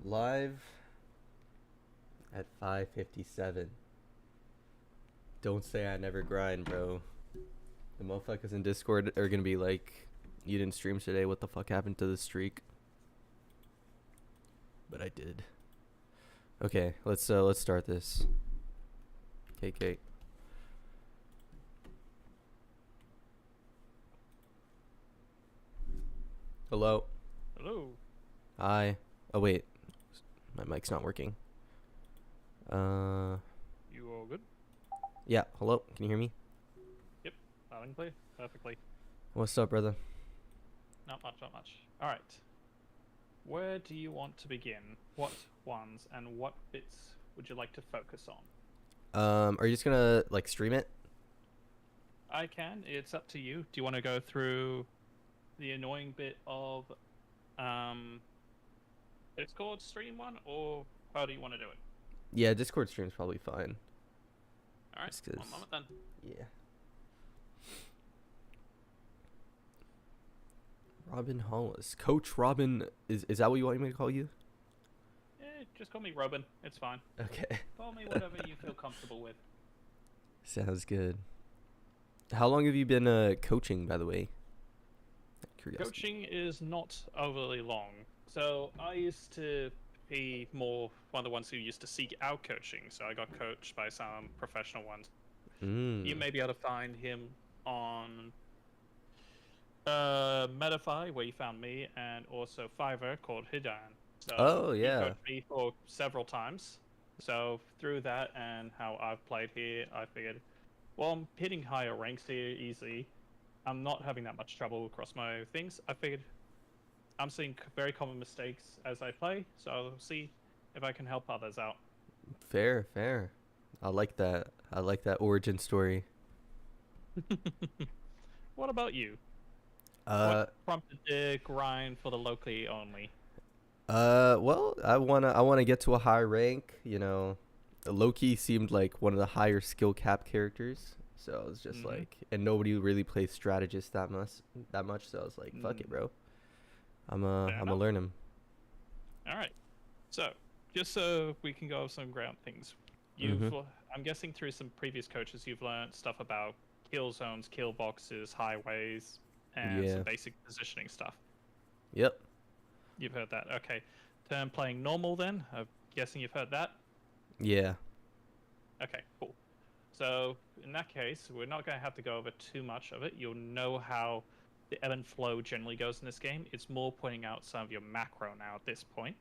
Live at 5:57. Don't say I never grind, bro. The motherfuckers in Discord are gonna be like, "You didn't stream today. What the fuck happened to the streak?" But I did. Okay, let's start this. KK. Hello. Hello. Hi. Oh wait, my mic's not working. Uh, You all good? yeah. Hello. Can you hear me? Yep. Loud and clear. Perfectly. What's up, brother? Not much, not much. Alright. Where do you want to begin? What ones and what bits would you like to focus on? Are you just gonna like stream it? I can. It's up to you. Do you want to go through the annoying bit of Discord stream one, or how do you want to do it? Yeah, Discord stream's probably fine. Alright, Just 'cause. one moment then. Yeah. Robin Hollis. Coach Robin, is that what you want me to call you? Just call me Robin. It's fine. Okay. Call me whatever you feel comfortable with. Sounds good. How long have you been coaching, by the way? Curiosity. Coaching is not overly long. So I used to be more one of the ones who used to seek out coaching. So I got coached by some professional ones. You may be able to find him on Metafy, where you found me, and also Fiverr called Hidan. So Oh he yeah. coached me for several times. So through that and how I've played here, I figured, well, I'm hitting higher ranks here easily. I'm not having that much trouble across my things. I figured I'm seeing very common mistakes as I play, so I'll see if I can help others out. Fair, fair. I like that. I like that origin story. What about you? What Uh, prompted the grind for the locally only? well, I wanna get to a high rank. You know, Loki seemed like one of the higher skill cap characters. So I was just Mm-hmm. like, and nobody really plays strategist that much. So I was like, fuck it, Mm, bro. I'm fair gonna enough. learn him. All right. So, just so we can go over some ground things, Mhm. I'm guessing through some previous coaches, you've learned stuff about kill zones, kill boxes, highways, and some Yeah. basic positioning stuff. Yep. You've heard that. Okay. Turn playing normal then. I'm guessing you've heard that. Yeah. Okay, cool. So in that case, we're not going to have to go over too much of it. You'll know how the ebb and flow generally goes in this game. It's more pointing out some of your macro now at this point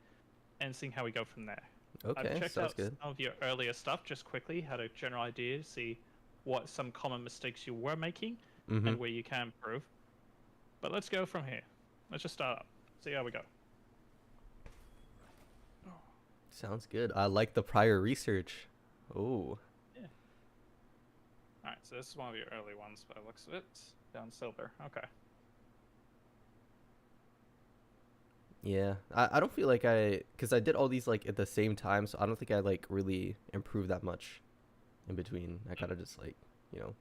and seeing how we go from there. I've Okay. checked Sounds out good. some of your earlier stuff just quickly, had a general idea, see what some common mistakes you were making Mhm. and where you can improve. But let's go from here. Let's just start up. See how we go. Sounds good. I like the prior research. Oh. Yeah. All right, so this is one of your early ones by the looks of it. Down silver. Okay. Yeah. I don't feel like cuz I did all these like at the same time, so I don't think I like really improved that much in between. I kind of just like, you know.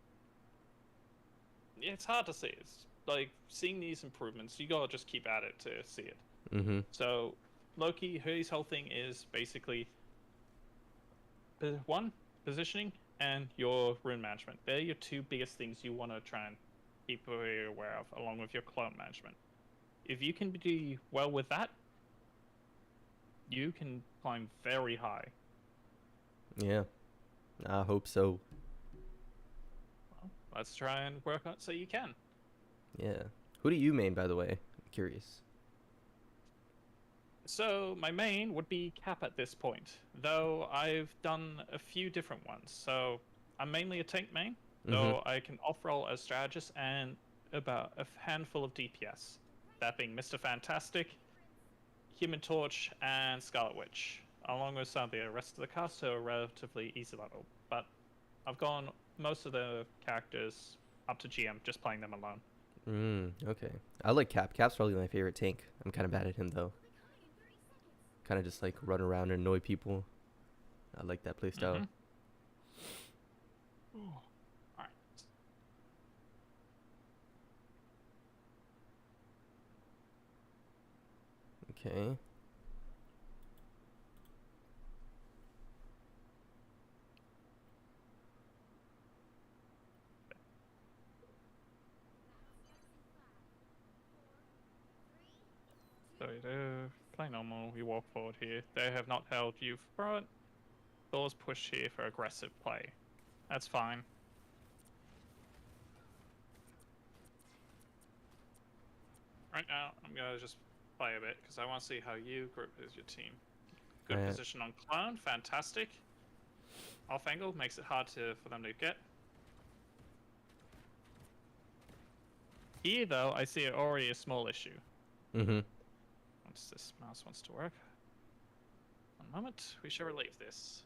Yeah, it's hard to see. It's like seeing these improvements, you gotta just keep at it to see it. Mhm. So Loki, his whole thing is basically one, positioning and your rune management. They're your two biggest things you want to try and keep aware of, along with your clone management. If you can do well with that, you can climb very high. Yeah. I hope so. Well, let's try and work on it so you can. Yeah. Who do you main, by the way? I'm curious. So my main would be Cap at this point, though I've done a few different ones. So I'm mainly a tank main, Mhm. though I can off-roll as strategist and about a handful of DPS. That being Mr. Fantastic, Human Torch, and Scarlet Witch, along with some of the rest of the cast who are relatively easy level. But I've gone most of the characters up to GM, just playing them alone. Okay. I like Cap. Cap's probably my favorite tank. I'm kind of bad at him though. Kind of just like run around and annoy people. I like that playstyle. Mm-hmm. All right. Okay. So you do play normal, you walk forward here. They have not held you front. Thor's pushed here for aggressive play. That's fine. Right now, I'm gonna just play a bit because I want to see how you group as your team. Good Alright. position on clone, fantastic. Off angle makes it hard for them to get. Here, though, I see already a small issue. Mm-hmm. Once this mouse wants to work. One moment, we shall relieve this.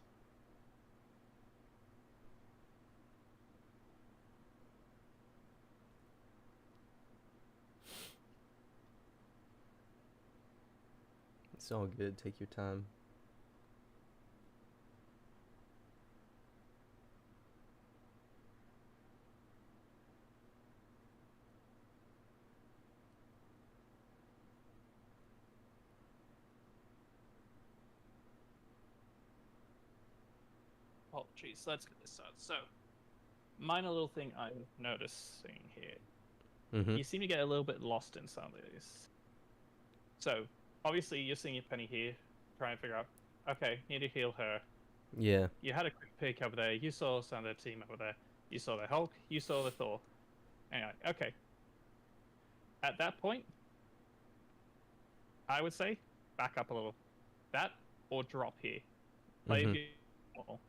It's all good. Take your time. Oh, geez, let's get this started. So, minor little thing I'm noticing here. Mm-hmm. You seem to get a little bit lost in some of these. So, obviously, you're seeing your Penny here, trying to figure out, okay, need to heal her. Yeah. You had a quick peek over there. You saw some of their team over there. You saw the Hulk. You saw the Thor. Anyway, okay. At that point, I would say back up a little. That or drop here. Play if you normal.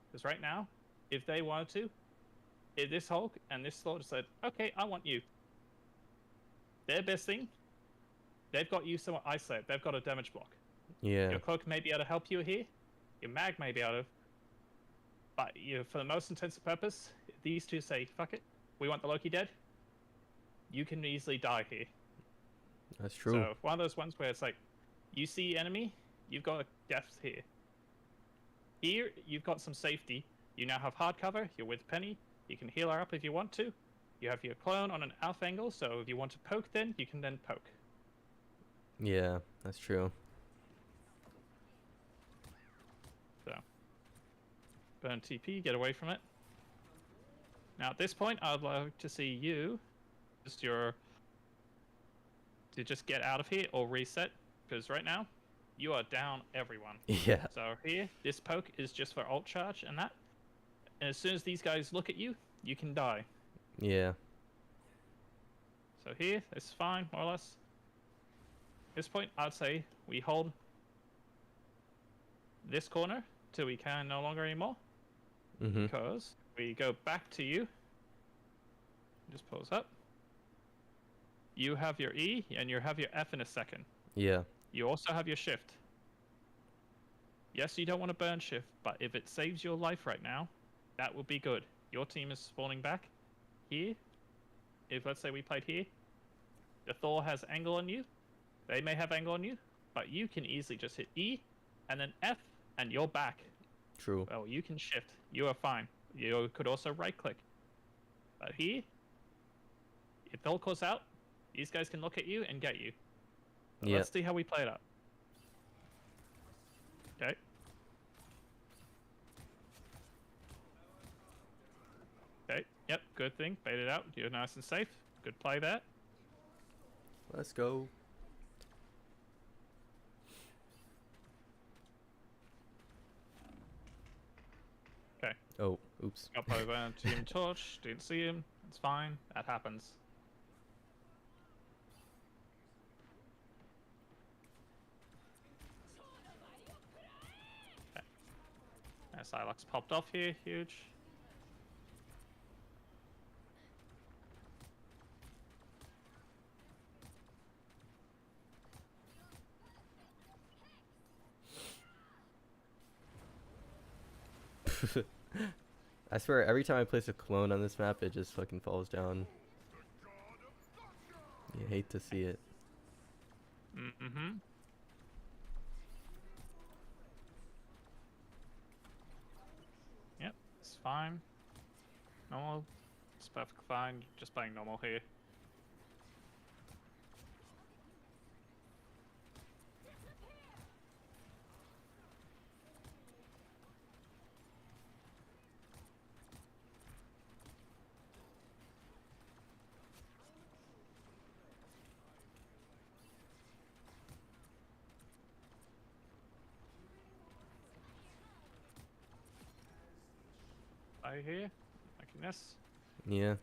Because right now, if they wanted to, if this Hulk and this Thor said, okay, I want you. Their best thing, they've got you somewhat isolated. They've got a damage block. Yeah. Your cloak may be able to help you here. Your mag may be able to. But for the most intensive purpose, if these two say, fuck it, we want the Loki dead, you can easily die here. That's true. So one of those ones where it's like, you see enemy, you've got a death here. Here, you've got some safety. You now have hard cover, you're with Penny, you can heal her up if you want to. You have your clone on an alpha angle, so if you want to poke then, you can then poke. Yeah, that's true. So, burn TP, get away from it. Now at this point, I'd like to see you, to just get out of here or reset, because right now, you are down everyone. Yeah. So here, this poke is just for ult charge and that. And as soon as these guys look at you, you can die. Yeah. So here, it's fine, more or less. At this point, I'd say we hold this corner till we can no longer anymore. Mm-hmm. Because we go back to you. Just pause up. You have your E and you have your F in a second. Yeah. You also have your shift. Yes, you don't want to burn shift, but if it saves your life right now, that would be good. Your team is spawning back here. If let's say we played here, the Thor has angle on you. They may have angle on you, but you can easily just hit E and then F and you're back. True. Well, you can shift. You are fine. You could also right click. But here, if Thor calls out, these guys can look at you and get you. So Yeah. let's see how we play it up. Okay. Okay. Yep. Good thing. Bait it out. You're nice and safe. Good play there. Let's go. Okay. Oh, oops. Got over to Team Torch. Didn't see him. It's fine. That happens. Okay. Psylocke popped off here. Huge. I swear, every time I place a clone on this map, it just fucking falls down. You hate to see it. Mm-hmm. Yep, it's fine. Normal. It's perfectly fine. Just playing normal here. play here. Making this. Yeah.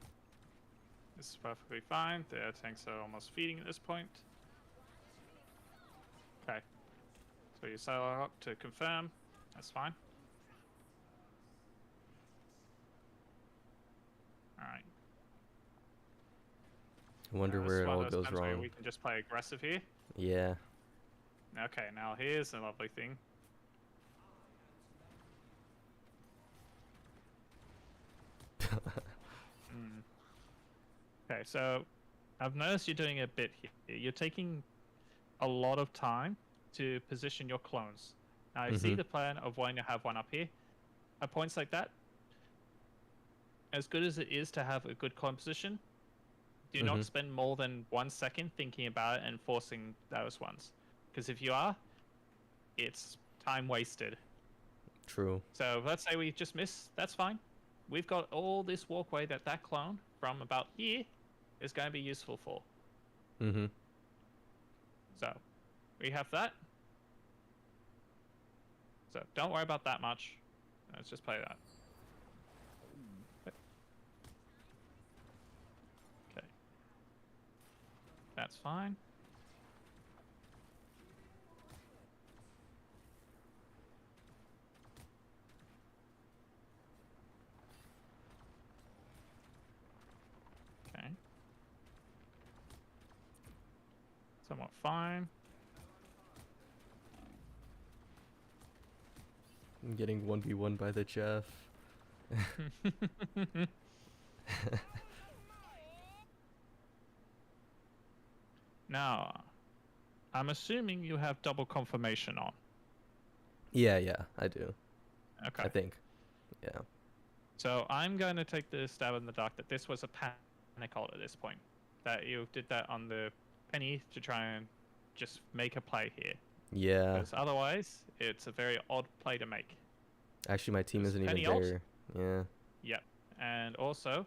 This is perfectly fine. Their tanks are almost feeding at this point. Okay. So you sail up to confirm. That's fine. Alright. I wonder This where is it one all of those goes times where wrong. we can just play aggressive here. Yeah. Okay, now here's a lovely thing. Okay, so I've noticed you're doing a bit here. You're taking a lot of time to position your clones. Now, I see the plan of wanting to have one up here. At points like that, as good as it is to have a good clone position, do not spend more than 1 second thinking about it and forcing those ones. Because if you are, it's time wasted. True. So let's say we just miss, that's fine. We've got all this walkway that clone from about here is going to be useful for. Mm-hmm. So we have that. So don't worry about that much. Let's just play that. Okay. That's fine. Okay. Somewhat fine. I'm getting 1v1 by the Jeff. Now, I'm assuming you have double confirmation on. Yeah, I do. Okay. I think. Yeah. So I'm going to take the stab in the dark that this was a panic ult at this point. That you did that on the penny to try and just make a play here. Yeah. Because otherwise, it's a very odd play to make. Actually, my team There's isn't even Penny ult. there. Yeah. Yep. And also,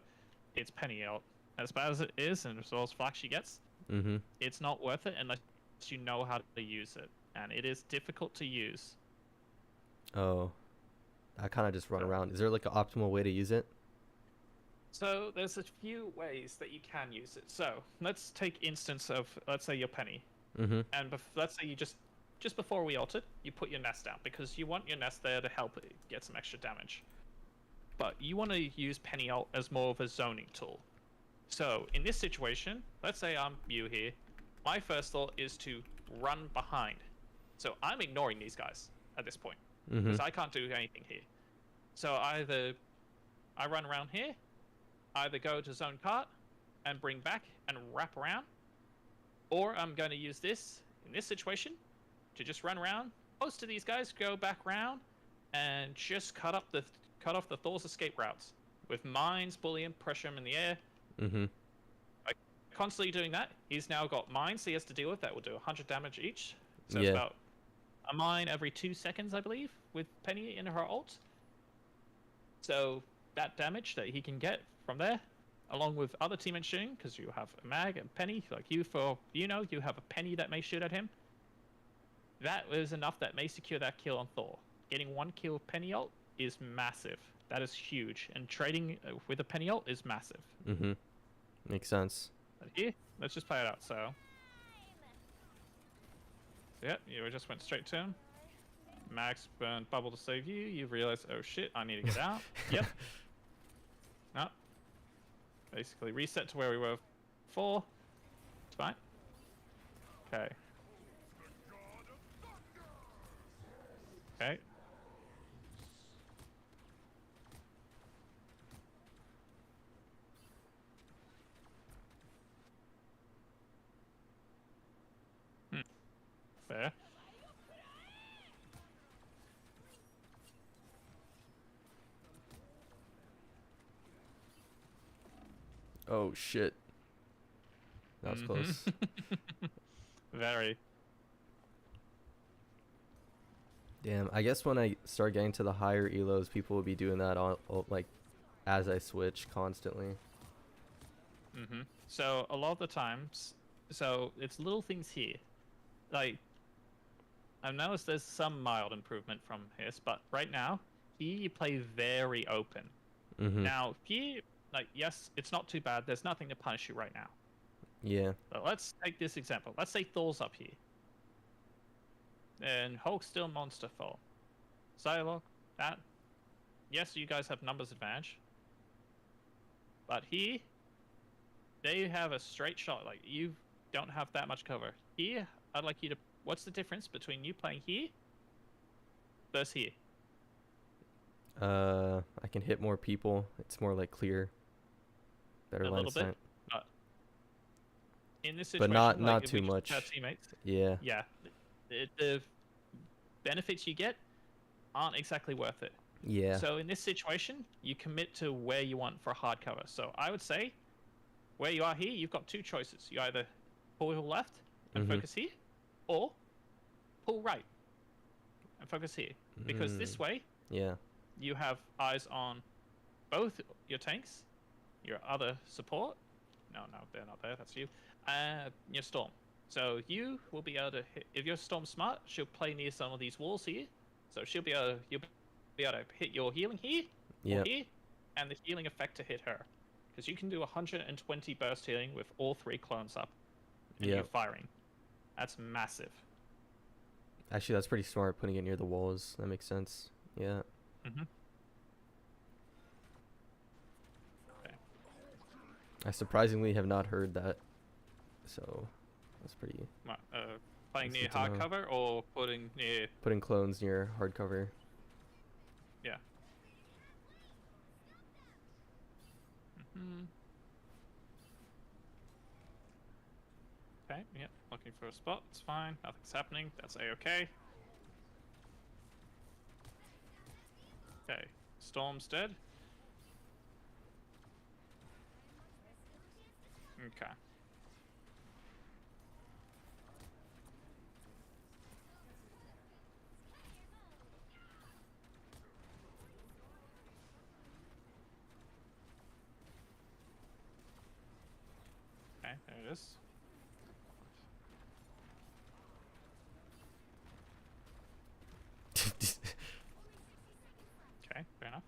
it's penny ult. As bad as it is, and as well as flack she gets, Mm-hmm. it's not worth it unless you know how to use it. And it is difficult to use. Oh. I kind of just run So- around. Is there like an optimal way to use it? So there's a few ways that you can use it. So let's take instance of, let's say your penny. Mm-hmm. And let's say you just before we ult it, you put your nest down because you want your nest there to help it get some extra damage. But you want to use penny ult as more of a zoning tool. So in this situation, let's say I'm you here. My first thought is to run behind. So I'm ignoring these guys at this point Mm-hmm. because I can't do anything here. So either I run around here, either go to zone cart and bring back and wrap around, or I'm going to use this in this situation to just run around, close to these guys, go back around, and just cut off the Thor's escape routes with mines, bullion, pressure him in the air. Mm-hmm. Constantly doing that. He's now got mines he has to deal with that will do 100 damage each. So Yeah. it's about a mine every 2 seconds, I believe, with Penny in her ult. So that damage that he can get from there, along with other teammates shooting, because you have a mag and Penny, like you you have a Penny that may shoot at him. That is enough that may secure that kill on Thor. Getting 1 kill with Penny ult is massive. That is huge, and trading with a Penny ult is massive. Mm-hmm. Makes sense. But here, let's just play it out. So yeah, you just went straight to him. Max burned bubble to save you. You realize, oh shit, I need to get out. Yep. No. Basically reset to where we were before. It's fine. Okay. Okay. Fair. Oh shit. That was close. Very. Damn. I guess when I start getting to the higher elos, people will be doing that like as I switch constantly. So a lot of the times, so it's little things here. Like, I've noticed there's some mild improvement from his, but right now, here you play very open. Mhm. Now, here, like, yes, it's not too bad. There's nothing to punish you right now. Yeah. But let's take this example. Let's say Thor's up here. And Hulk's still monster fall. Psylocke, that. Yes, you guys have numbers advantage. But here, they have a straight shot. Like, you don't have that much cover. Here, I'd like you to... What's the difference between you playing here versus here? I can hit more people. It's more like clear, better A line little of sight. bit. But in this But situation, not like, too if we just much. have teammates, Yeah. yeah, the benefits you get aren't exactly worth it. Yeah. So in this situation, you commit to where you want for a hard cover. So I would say, where you are here, you've got two choices. You either pull left and Mhm. focus here, or pull right and focus here. Because this way, Yeah. you have eyes on both your tanks, your other support. No, they're not there. That's you. Your Storm. So you will be able to hit. If your Storm's smart, she'll play near some of these walls here. So you'll be able to hit your healing here, Yeah. or here, and the healing effect to hit her. Because you can do 120 burst healing with all three clones up, and Yeah. you're firing. That's massive. Actually, that's pretty smart putting it near the walls. That makes sense. Yeah. Mm-hmm. I surprisingly have not heard that. So that's pretty. Playing That's near good to know. hardcover or putting near... Putting clones near hardcover. Yeah. Okay, yep, looking for a spot. It's fine. Nothing's happening. That's a-okay. Okay, Storm's dead. Okay. Okay, there it is. Okay, fair enough.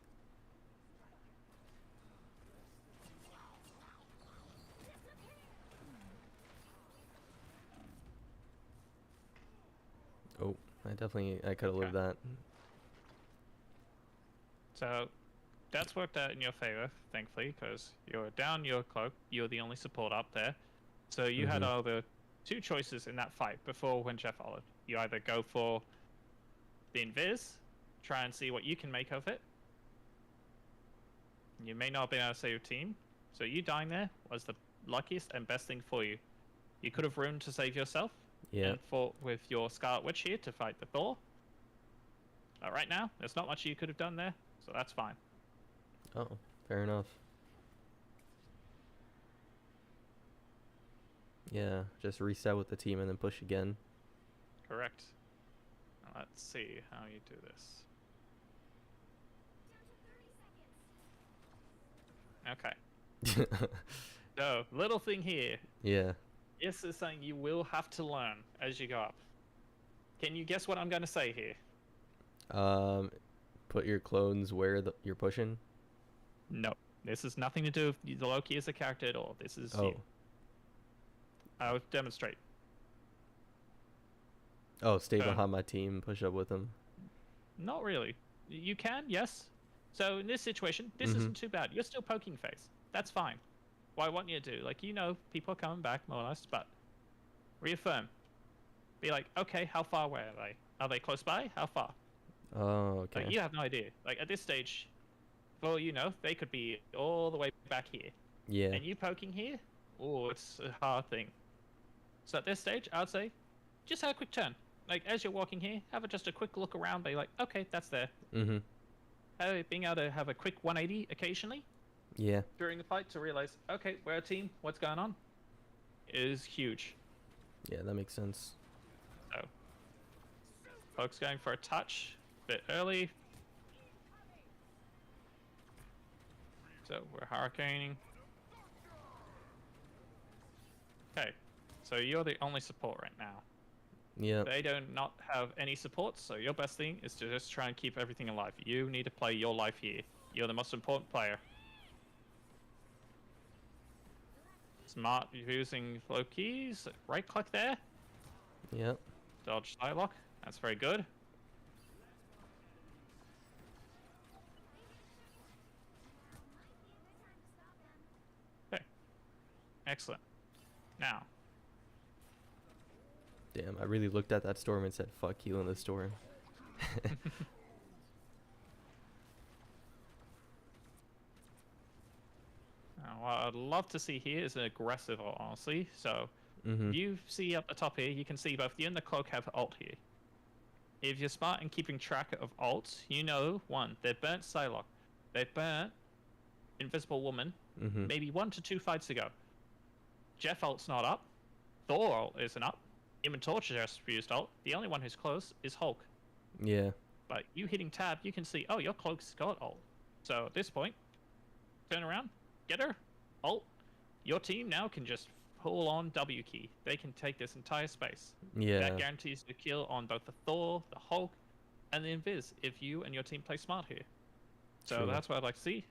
Oh, I could have lived that. So, that's worked out in your favor, thankfully, because you're down your cloak. You're the only support up there. So you had Mhm. either two choices in that fight before when Jeff followed. You either go for the invis, try and see what you can make of it. You may not have been able to save your team, so you dying there was the luckiest and best thing for you. You could have ruined to save yourself, Yeah. and fought with your Scarlet Witch here to fight the Thor. But right now, there's not much you could have done there, so that's fine. Oh, fair enough. Yeah, just reset with the team and then push again. Correct. Now let's see how you do this. Okay. So, little thing here. Yeah. This is something you will have to learn as you go up. Can you guess what I'm going to say here? Put your clones where you're pushing. No. This has nothing to do with the Loki as a character at all. This is Oh. you. I'll demonstrate. Oh, stay Okay. behind my team, push up with them. Not really. You can, yes. So in this situation, this Mhm. isn't too bad. You're still poking phase. That's fine. What I want you to do, like, you know, people are coming back more or less, but reaffirm. Be like, okay, how far away are they? Are they close by? How far? Oh, okay. Like, you have no idea. Like, at this stage, well, you know, they could be all the way back here. Yeah. And you poking here? Oh, it's a hard thing. So at this stage, I'd say, just have a quick turn. Like, as you're walking here, just a quick look around, be like, okay, that's there. Mhm. Being able to have a quick 180 occasionally Yeah. during the fight to realize, okay, we're a team, what's going on, is huge. Yeah, that makes sense. So, folks going for a touch a bit early. So we're hurricaning. Okay, so you're the only support right now. Yeah. They do not have any support, so your best thing is to just try and keep everything alive. You need to play your life here. You're the most important player. Smart using Loki's. Right click there. Yep. Dodge Psylocke. That's very good. Okay. Excellent. Now. Damn, I really looked at that storm and said, fuck you in the storm. Now, what I'd love to see here is an aggressive ult, honestly. So, Mm-hmm. you see up the top here, you can see both you and the cloak have ult here. If you're smart in keeping track of ults, you know, one, they've burnt Psylocke. They've burnt Invisible Woman Mm-hmm. maybe 1 to 2 fights ago. Jeff ult's not up. Thor ult isn't up. Human Torch just used ult. The only one who's close is Hulk. Yeah. But you hitting tab, you can see, oh, your cloak's got ult. So at this point, turn around, get her, ult. Your team now can just pull on W key. They can take this entire space. Yeah. That guarantees the kill on both the Thor, the Hulk, and the Invis if you and your team play smart here. So True. that's what I'd like to see.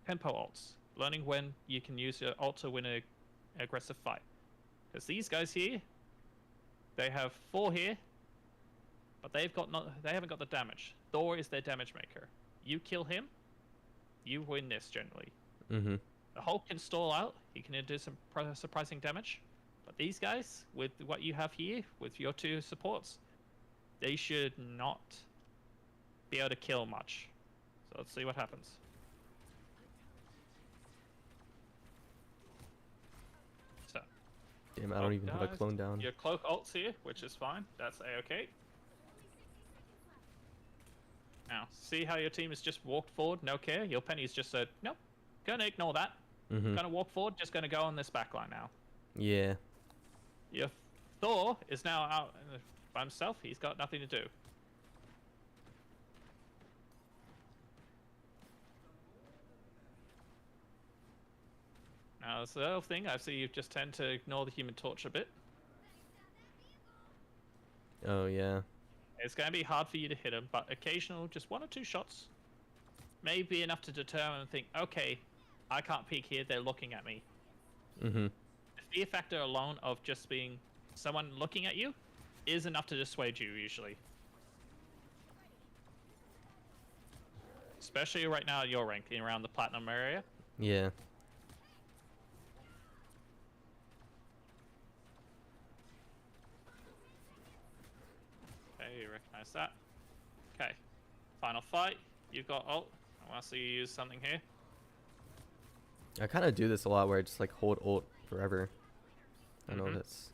Tempo ults. Learning when you can use your ult to win an aggressive fight. Because these guys here, they have 4 here, but they haven't got the damage. Thor is their damage maker. You kill him, you win this generally. Mm-hmm. The Hulk can stall out. He can do some surprising damage. But these guys, with what you have here, with your 2 supports, they should not be able to kill much. So let's see what happens. So, Damn, I don't even have a guys, clone down. your cloak ults here, which is fine. That's a-okay. Now, see how your team has just walked forward, no care? Your Penny's just said, nope, gonna ignore that. Mm-hmm. Gonna walk forward, just gonna go on this backline now. Yeah. Your Thor is now out by himself. He's got nothing to do. Now, that's the other thing. I see you just tend to ignore the Human Torch a bit. Oh, yeah. It's going to be hard for you to hit him, but occasional, just 1 or 2 shots may be enough to determine and think, okay, I can't peek here. They're looking at me. Mm-hmm. The fear factor alone of just being someone looking at you is enough to dissuade you, usually. Especially right now at your rank, in around the Platinum area. Yeah. Okay, you recognize that. Okay, final fight. You've got ult. I want to see you use something here. I kind of do this a lot where I just like hold ult forever. I know Mhm. that's...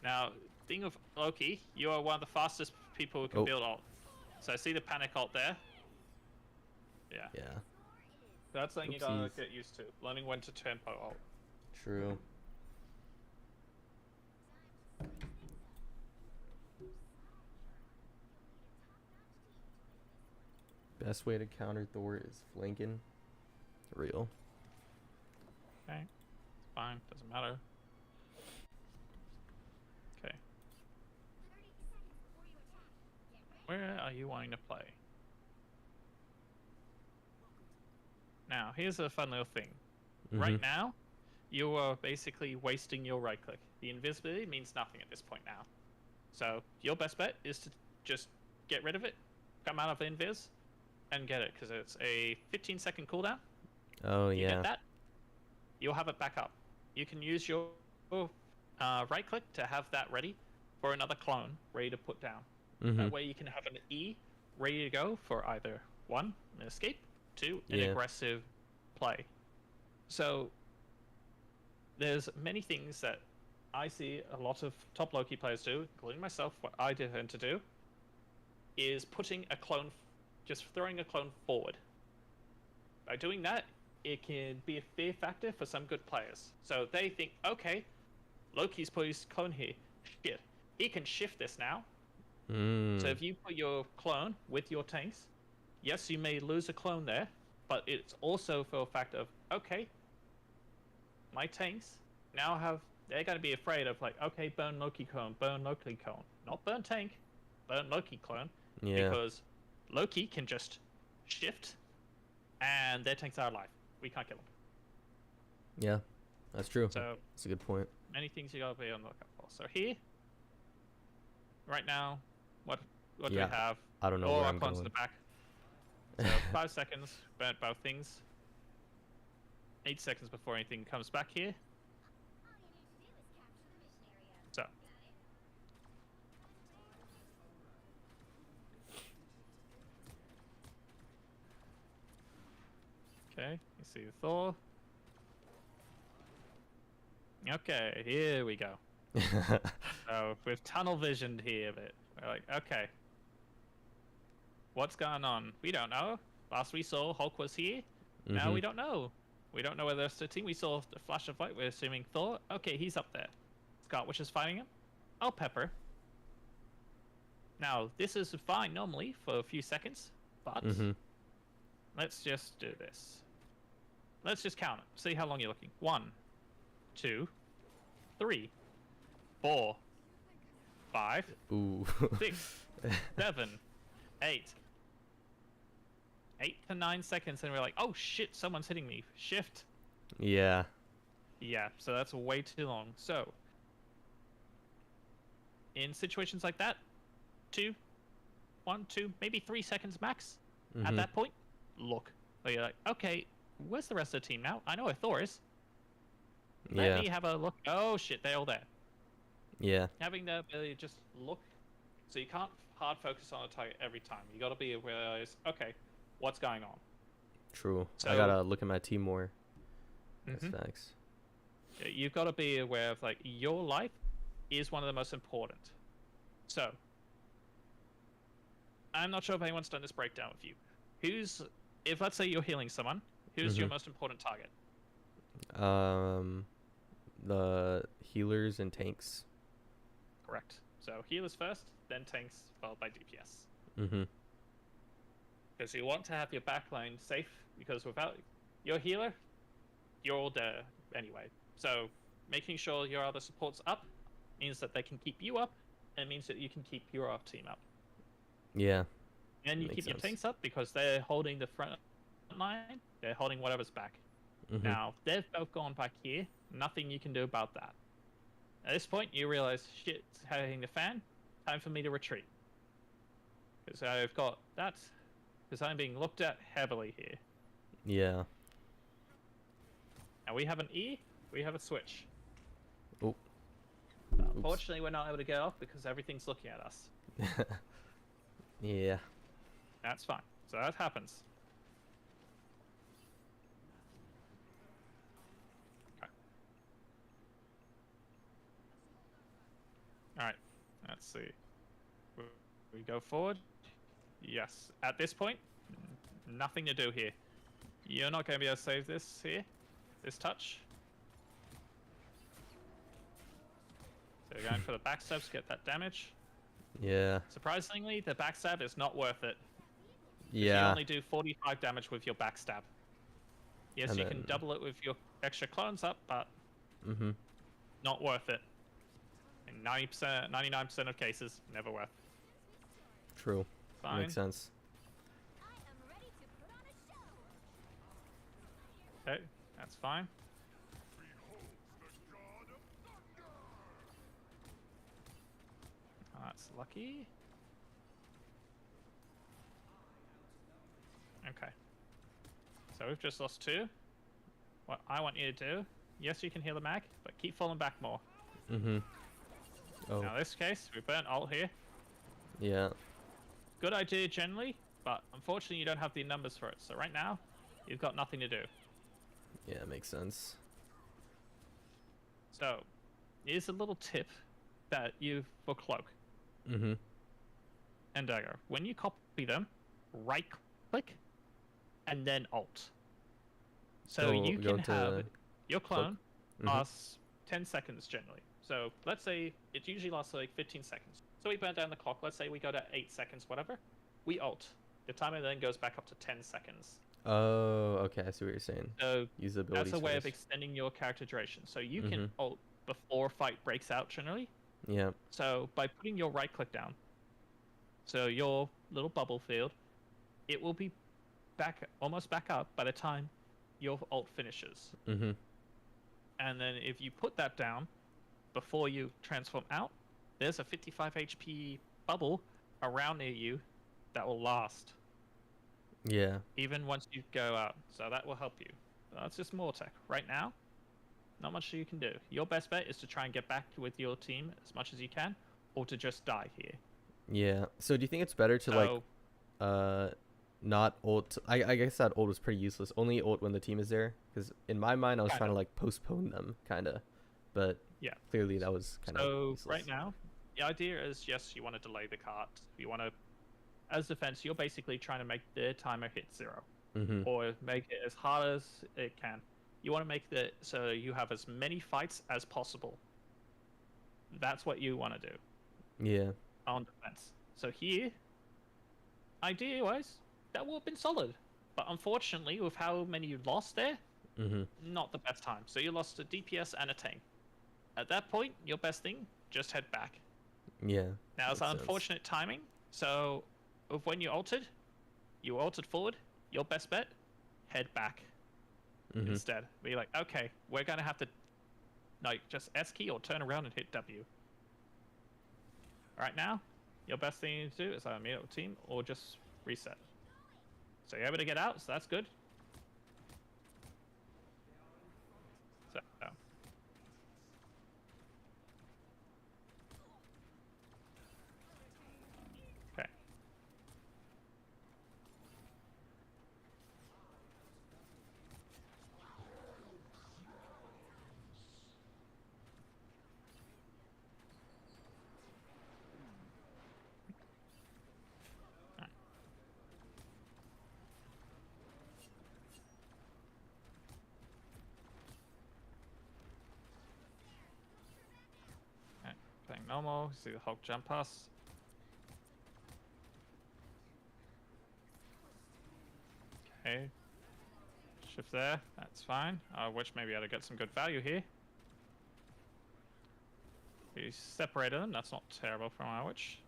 Now, thing of Loki, you are one of the fastest people who can Oh. build ult. So I see the panic ult there. Yeah. Yeah. That's something you gotta Oopsies. get used to. Learning when to tempo ult. True. Best way to counter Thor is flanking. Real. Okay. Fine. Doesn't matter. Okay. Where are you wanting to play? Now, here's a fun little thing. Right Mhm. now, you are basically wasting your right click. The invisibility means nothing at this point now. So, your best bet is to just get rid of it, come out of invis, and get it, because it's a 15-second cooldown. Oh, You yeah. get that, you'll have it back up. You can use your right click to have that ready for another clone ready to put down. Mm-hmm. That way you can have an E ready to go for either 1, an escape, 2, an Yeah. aggressive play. So there's many things that I see a lot of top Loki players do, including myself. What I tend to do is putting a clone, just throwing a clone forward. By doing that, it can be a fear factor for some good players. So they think, okay, Loki's put his clone here. Shit, he can shift this now. Mm. So if you put your clone with your tanks, yes, you may lose a clone there, but it's also for a fact of, okay, my tanks now have, they're going to be afraid of like, okay, burn Loki clone, not burn tank, burn Loki clone, Yeah. because Loki can just shift and their tanks are alive. We can't kill them. Yeah, that's true. So That's a good point. many things you gotta be on the lookout for. So here, right now, what do Yeah, we have? I don't know All where our I'm clones in going. the back. So 5 seconds, burnt both things. 8 seconds before anything comes back here. So. Okay, you see Thor. Okay, here we go. So we've tunnel visioned here a bit. We're like, okay. What's going on? We don't know. Last we saw, Hulk was here. Now Mhm. we don't know. We don't know where they're sitting. We saw the flash of light. We're assuming Thor. Okay, he's up there. Scott, which is fighting him. Oh, Pepper. Now, this is fine normally for a few seconds, but Mhm. let's just do this. Let's just count it. See how long you're looking. 1, 2, 3, 4, 5, Ooh. 6, 7, 8. 8 to 9 seconds, and we're like, oh shit, someone's hitting me. Shift. Yeah. Yeah, so that's way too long. So, in situations like that, 1, 2, maybe 3 seconds max. At Mhm. that point, look. So you're like, okay, where's the rest of the team now? I know where Thor is. Let Yeah. me have a look. Oh shit, they're all there. Yeah. Having the ability to just look, so you can't hard focus on a target every time. You got to be aware. Okay, what's going on? True. I So- gotta look at my team more. That's Mhm. facts. You've got to be aware of like your life is one of the most important. So, I'm not sure if anyone's done this breakdown with you. If let's say you're healing someone, who's your Mhm. most important target? The healers and tanks. Correct. So healers first, then tanks, followed by DPS. Mhm. Because you want to have your backline safe, because without your healer, you're all there anyway. So making sure your other support's up means that they can keep you up, and means that you can keep your team up. Yeah. And you Makes keep your sense. tanks up because they're holding the front line, they're holding whatever's back. Mhm. Now, they've both gone back here, nothing you can do about that. At this point, you realize, shit, it's hitting the fan, time for me to retreat. Because I've got that, because I'm being looked at heavily here. Yeah. Now we have an E, we have a switch. Oh. Unfortunately, we're not able to get off because everything's looking at us. Yeah. That's fine. So that happens. Okay. Alright, let's see. We go forward. Yes. At this point, nothing to do here. You're not going to be able to save this here. This touch. So you're going for the backstabs to get that damage. Yeah. Surprisingly, the backstab is not worth it. You Yeah. only do 45 damage with your backstab. Yes, And you can then- double it with your extra clones up, but Mhm. not worth it. In 90%, 99% of cases, never worth. True. Fine. Makes sense. Okay, that's fine. Oh, that's lucky. Okay. So we've just lost 2. What I want you to do, yes, you can heal the mag, but keep falling back more. Mhm. Oh. Now, in this case, we burnt ult here. Yeah. Good idea generally, but unfortunately you don't have the numbers for it. So right now, you've got nothing to do. Yeah. Makes sense. So, here's a little tip that you for cloak Mhm. and dagger. When you copy them, right click and then alt. So you go can to have your clone Mhm. lasts 10 seconds generally. So let's say it usually lasts like 15 seconds. So we burn down the clock. Let's say we go to 8 seconds, whatever. We alt. The timer then goes back up to 10 seconds. Oh. Okay. I see what you're saying. So Use the abilities that's a way of first. extending your character duration. So you can Mhm. ult before fight breaks out generally. Yeah. So by putting your right click down, so your little bubble field, it will be almost back up by the time your ult finishes. Mm-hmm. And then if you put that down before you transform out, there's a 55 HP bubble around near you that will last Yeah. even once you go out. So that will help you. That's just more tech. Right now, not much you can do. Your best bet is to try and get back with your team as much as you can, or to just die here. Yeah. So do you think it's better to like not ult? I guess that ult was pretty useless. Only ult when the team is there, because in my mind I was trying to like postpone them, kind of, but yeah, clearly that was kind of so useless. right now the idea is, yes, you want to delay the cart. You want to, as defense, you're basically trying to make their timer hit 0, Mm-hmm. or make it as hard as it can. You want to make it so you have as many fights as possible. That's what you want to do Yeah. on defense. So here, idea-wise, that would have been solid. But unfortunately, with how many you lost there, Mm-hmm. not the best time. So you lost a DPS and a tank. At that point, your best thing, just head back. Yeah. Now, it's makes sense. unfortunate timing. So, of when you altered forward. Your best bet, head back Mm-hmm. instead. Be like, okay, we're gonna have to, like, just S key or turn around and hit W. Right now, your best thing to do is either meet up with team or just reset. So you're able to get out, so that's good. So, okay. Playing normal, see the Hulk jump pass. Okay. Shift there, that's fine. Which maybe I ought to get some good value here. We separated them, that's not terrible from our witch.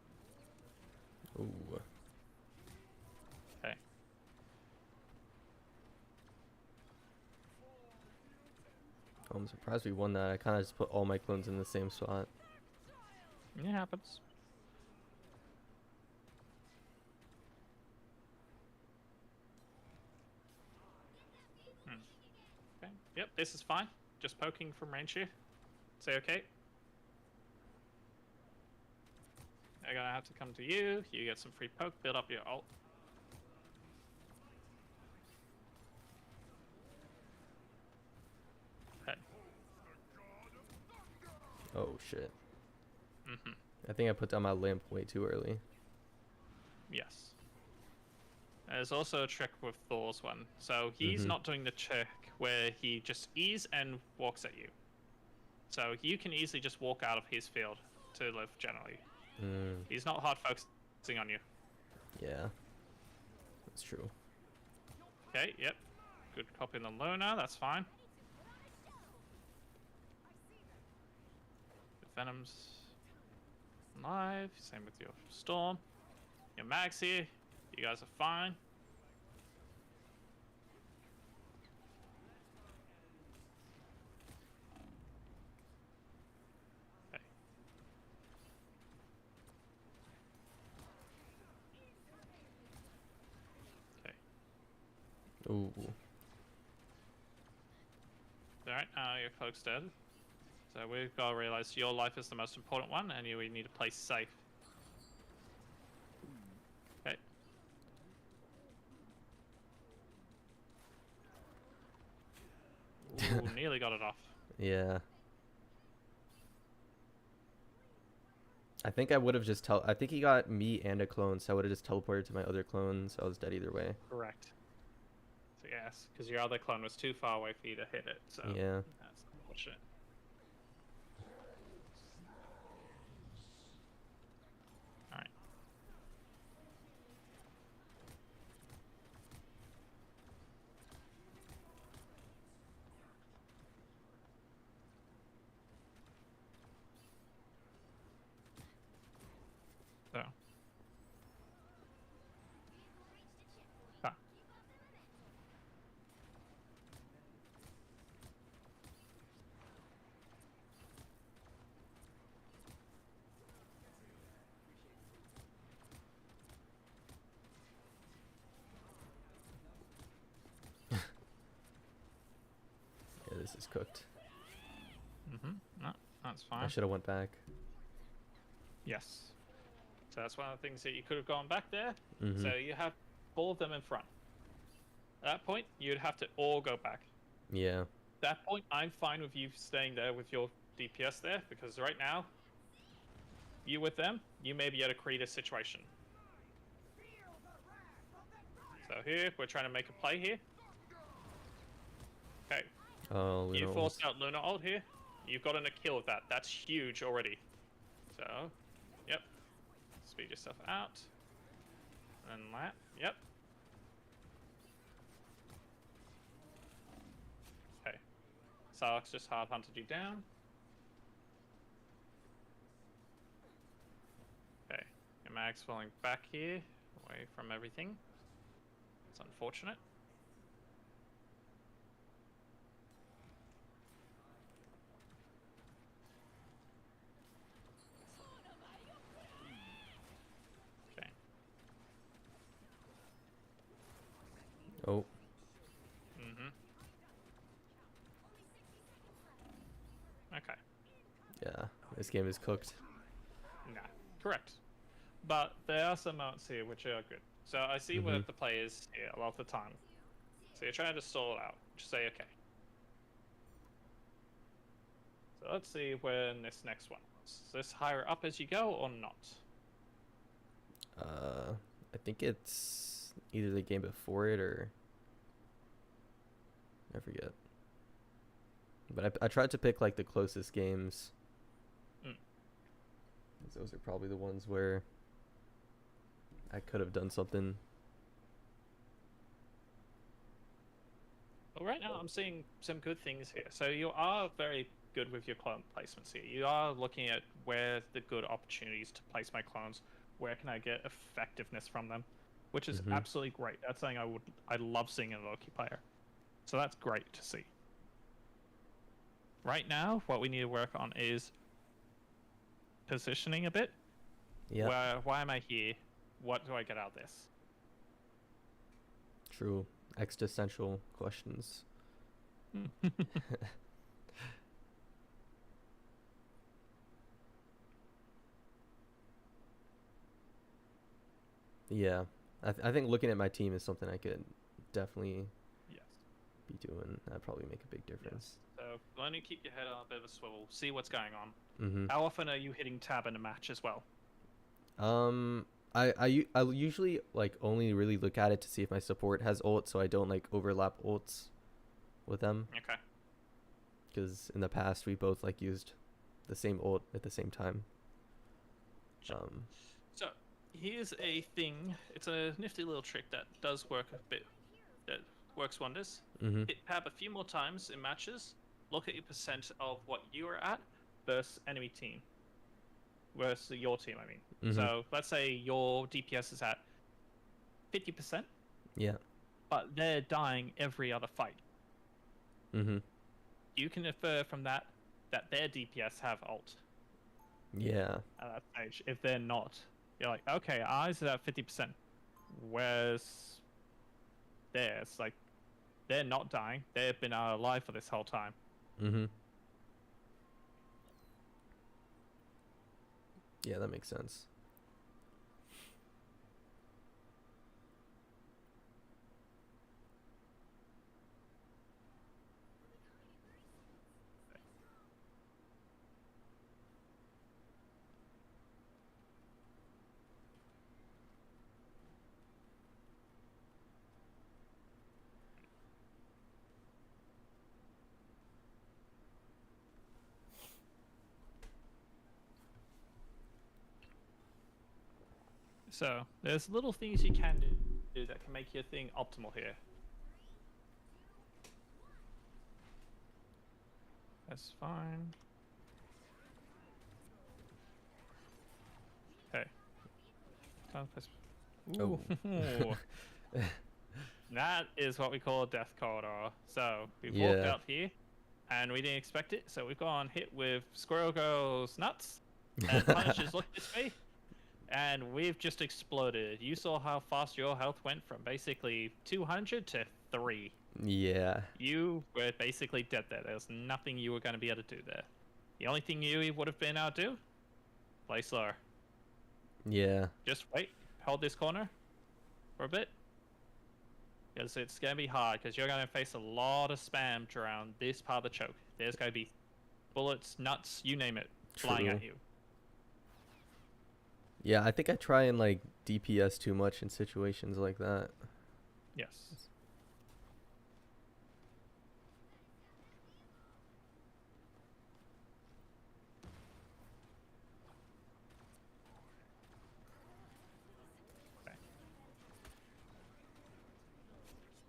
Ooh. Okay. I'm surprised we won that. I kind of just put all my clones in the same spot. It happens. Okay. Yep, this is fine. Just poking from range here. Say okay. They're gonna have to come to you. You get some free poke, build up your ult. Okay. Oh shit. Mm-hmm. I think I put down my lamp way too early. Yes. There's also a trick with Thor's one. So he's not doing the trick where he just E's and walks at you. So you can easily just walk out of his field to live generally. Mm, He's not hard focusing on you. yeah. That's true. Okay, yep. Good copy on the Luna, that's fine. Venom's alive, same with your Storm. Your Mags here, you guys are fine. Okay. Okay. Ooh. Alright, your cloak's dead. So we've got to realize your life is the most important one, and we need to play safe. Okay. Ooh, nearly got it off. Yeah. I think I would have just I think he got me and a clone, so I would have just teleported to my other clone, so I was dead either way. Correct. So yes, because your other clone was too far away for you to hit it, so Yeah. that's unfortunate. Alright. So. Ah. this is cooked. No, that's I fine. should have went back. Yes. So that's one of the things that you could have gone back there. Mm-hmm. So you have 4 of them in front. At that point, you'd have to all go back. Yeah. At that point, I'm fine with you staying there with your DPS there, because right now, you with them, you may be able to create a situation. So here, we're trying to make a play here. Okay, Oh, you Luna forced ult. out Luna ult here. You've gotten a kill with that. That's huge already. So, yep. Speed yourself out. And that, yep. Okay. Sark's just hard hunted you down. Okay. Your mag's falling back here, away from everything. It's unfortunate. Okay. Oh, Mm-hmm. Okay. yeah. This game is cooked. Nah. Correct. But there are some moments here which are good. So I see where the play is here a lot of the time. So you're trying to stall it out. Just say okay. So let's see when this next one was. Is this higher up as you go or not? I think it's either the game before it or I forget. But I tried to pick like the closest games. 'Cause those are probably the ones where I could have done something. Well, right now I'm seeing some good things here. So you are very good with your clone placements here. You are looking at where the good opportunities to place my clones. Where can I get effectiveness from them? Which is absolutely great. That's something I love seeing in a Loki player. So that's great to see. Right now, what we need to work on is positioning a bit. Yeah. Why am I here? What do I get out of this? True. Existential questions. Yeah. I think looking at my team is something I could definitely Yes. be doing. That'd probably make a big difference. So learn to keep your head on a bit of a swivel. See what's going on. Mm-hmm. How often are you hitting tab in a match as well? I usually like only really look at it to see if my support has ult, so I don't like overlap ults with them. Okay. Because in the past we both like used the same ult at the same time. Sure. So here's a thing. It's a nifty little trick that does work a bit. That works wonders. Mm-hmm. Hit tab a few more times in matches. Look at your percent of what you are at versus enemy team. Versus your team, I mean. Mhm. So let's say your DPS is at 50%, Yeah. but they're dying every other fight. Mm-hmm. You can infer from that that their DPS have ult Yeah. at that stage. If they're not, you're like, okay, ours is at 50%. Where's theirs? Like, they're not dying. They've been alive for this whole time. Mm-hmm. Yeah, that makes sense. So there's little things you can do that can make your thing optimal here. That's fine. Okay. Oh. Ooh. That is what we call a death corridor. So we've walked Yeah. out here, and we didn't expect it. So we've gone hit with Squirrel Girl's nuts, and Punisher's looked this way, and we've just exploded. You saw how fast your health went from basically 200 to 3. Yeah. You were basically dead there. There was nothing you were going to be able to do there. The only thing you would have been able to do, play slower. Yeah. Just wait, hold this corner for a bit. Because it's going to be hard, because you're going to face a lot of spam around this part of the choke. There's going to be bullets, nuts, you name it, flying True. at you. Yeah, I think I try and like DPS too much in situations like that. Yes. Okay.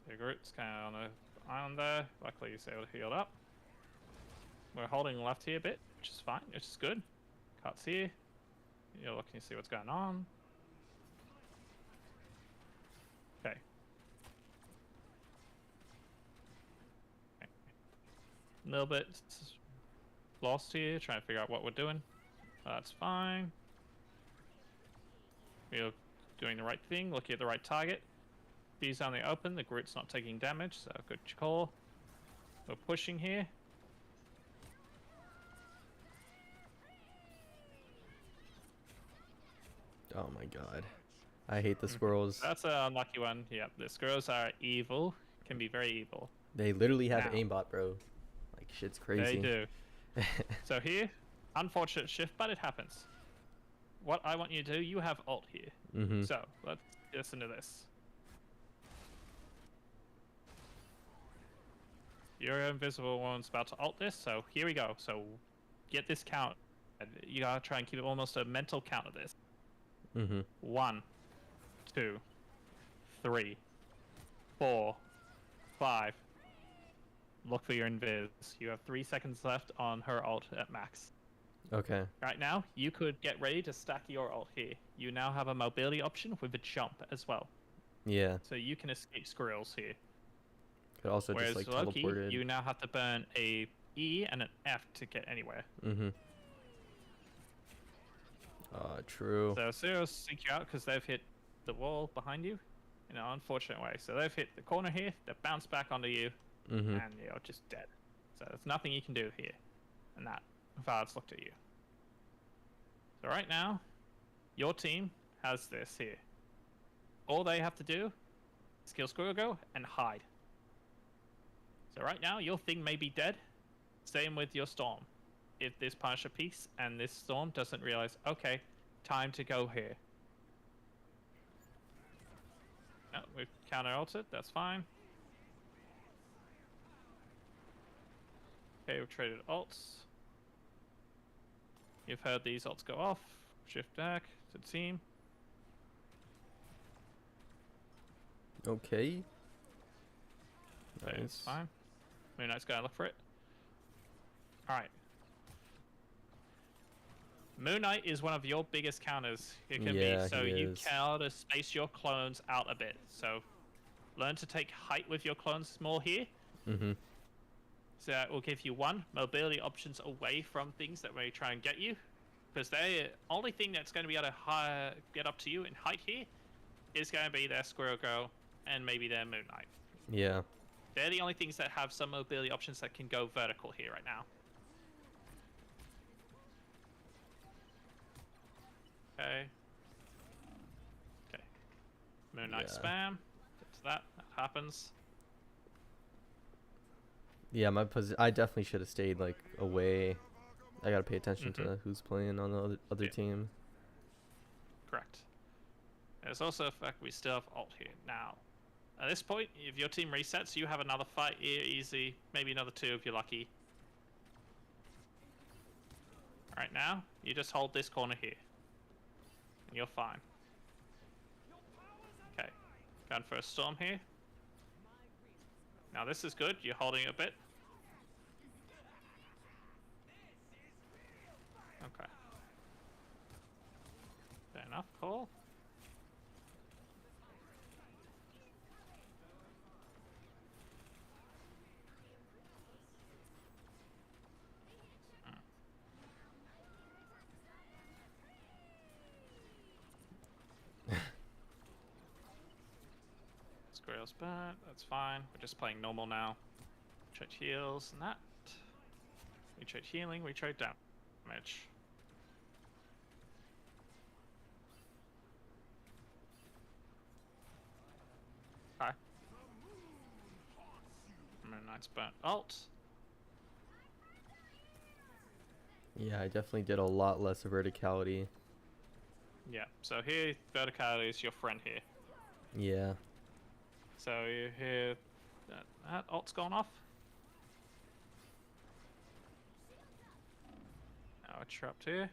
The group's kind of on the island there. Luckily, he's able to heal up. We're holding left here a bit, which is fine, which is good. Cuts here. You're looking to see what's going on. Okay. A little bit lost here, trying to figure out what we're doing. That's fine. We're doing the right thing, looking at the right target. He's on the open, the Groot's not taking damage, so good call. We're pushing here. Oh my god. I hate the squirrels. That's an unlucky one. Yep, the squirrels are evil. Can be very evil. They literally have Now. aimbot, bro. Like shit's crazy. They do. So here, unfortunate shift, but it happens. What I want you to do, you have ult here. Mm-hmm. So let's listen to this. Your invisible one's about to ult this, so here we go. So get this count. You gotta try and keep it almost a mental count of this. Mm-hmm. 1, 2, 3, 4, 5. Look for your invis. You have 3 seconds left on her ult at max. Okay. Right now, you could get ready to stack your ult here. You now have a mobility option with a jump as well. Yeah. So you can escape squirrels here. Could also Whereas just like Loki, teleported. you now have to burn a E and an F to get anywhere. Mm-hmm. True. So Zeros sink you out because they've hit the wall behind you in an unfortunate way. So they've hit the corner here, they bounce back onto you, Mm-hmm. and you're just dead. So there's nothing you can do here. And that Vard's looked at you. So right now, your team has this here. All they have to do is kill Squirrel and hide. So right now, your thing may be dead. Same with your Storm. If this Punisher piece and this Storm doesn't realize, okay, time to go here. No, we've counter-ulted, that's fine. Okay, we've traded ults. You've heard these ults go off. Shift back to team. Okay. Okay, it's Nice. fine. Moon Knight's going to look for it. Alright. Moon Knight is one of your biggest counters. It can Yeah, be, so he you is. can to space your clones out a bit. So learn to take height with your clones more here. Mm-hmm. So that will give you one, mobility options away from things that may try and get you. Because the only thing that's going to be able to get up to you in height here is going to be their Squirrel Girl and maybe their Moon Knight. Yeah. They're the only things that have some mobility options that can go vertical here right now. Okay. Okay. Moon Knight Yeah. spam. Get to that. That happens. Yeah, I definitely should have stayed like away. I gotta pay attention Mhm. to who's playing on the other Yeah. team. Correct. There's also a fact we still have ult here. Now, at this point, if your team resets, you have another fight here, easy. Maybe another 2 if you're lucky. Right now, you just hold this corner here. And you're fine. Okay. Going for a storm here. Now this is good. You're holding it a bit. Okay. Fair enough, call. heals burnt. That's fine. We're just playing normal now. Trade heals and that. We trade healing. We trade damage. Okay. Moon Knight's burnt ult. Yeah, I definitely did a lot less verticality. Yeah. So here, verticality is your friend here. Yeah. So you hear that ult's gone off. Now we're trapped here.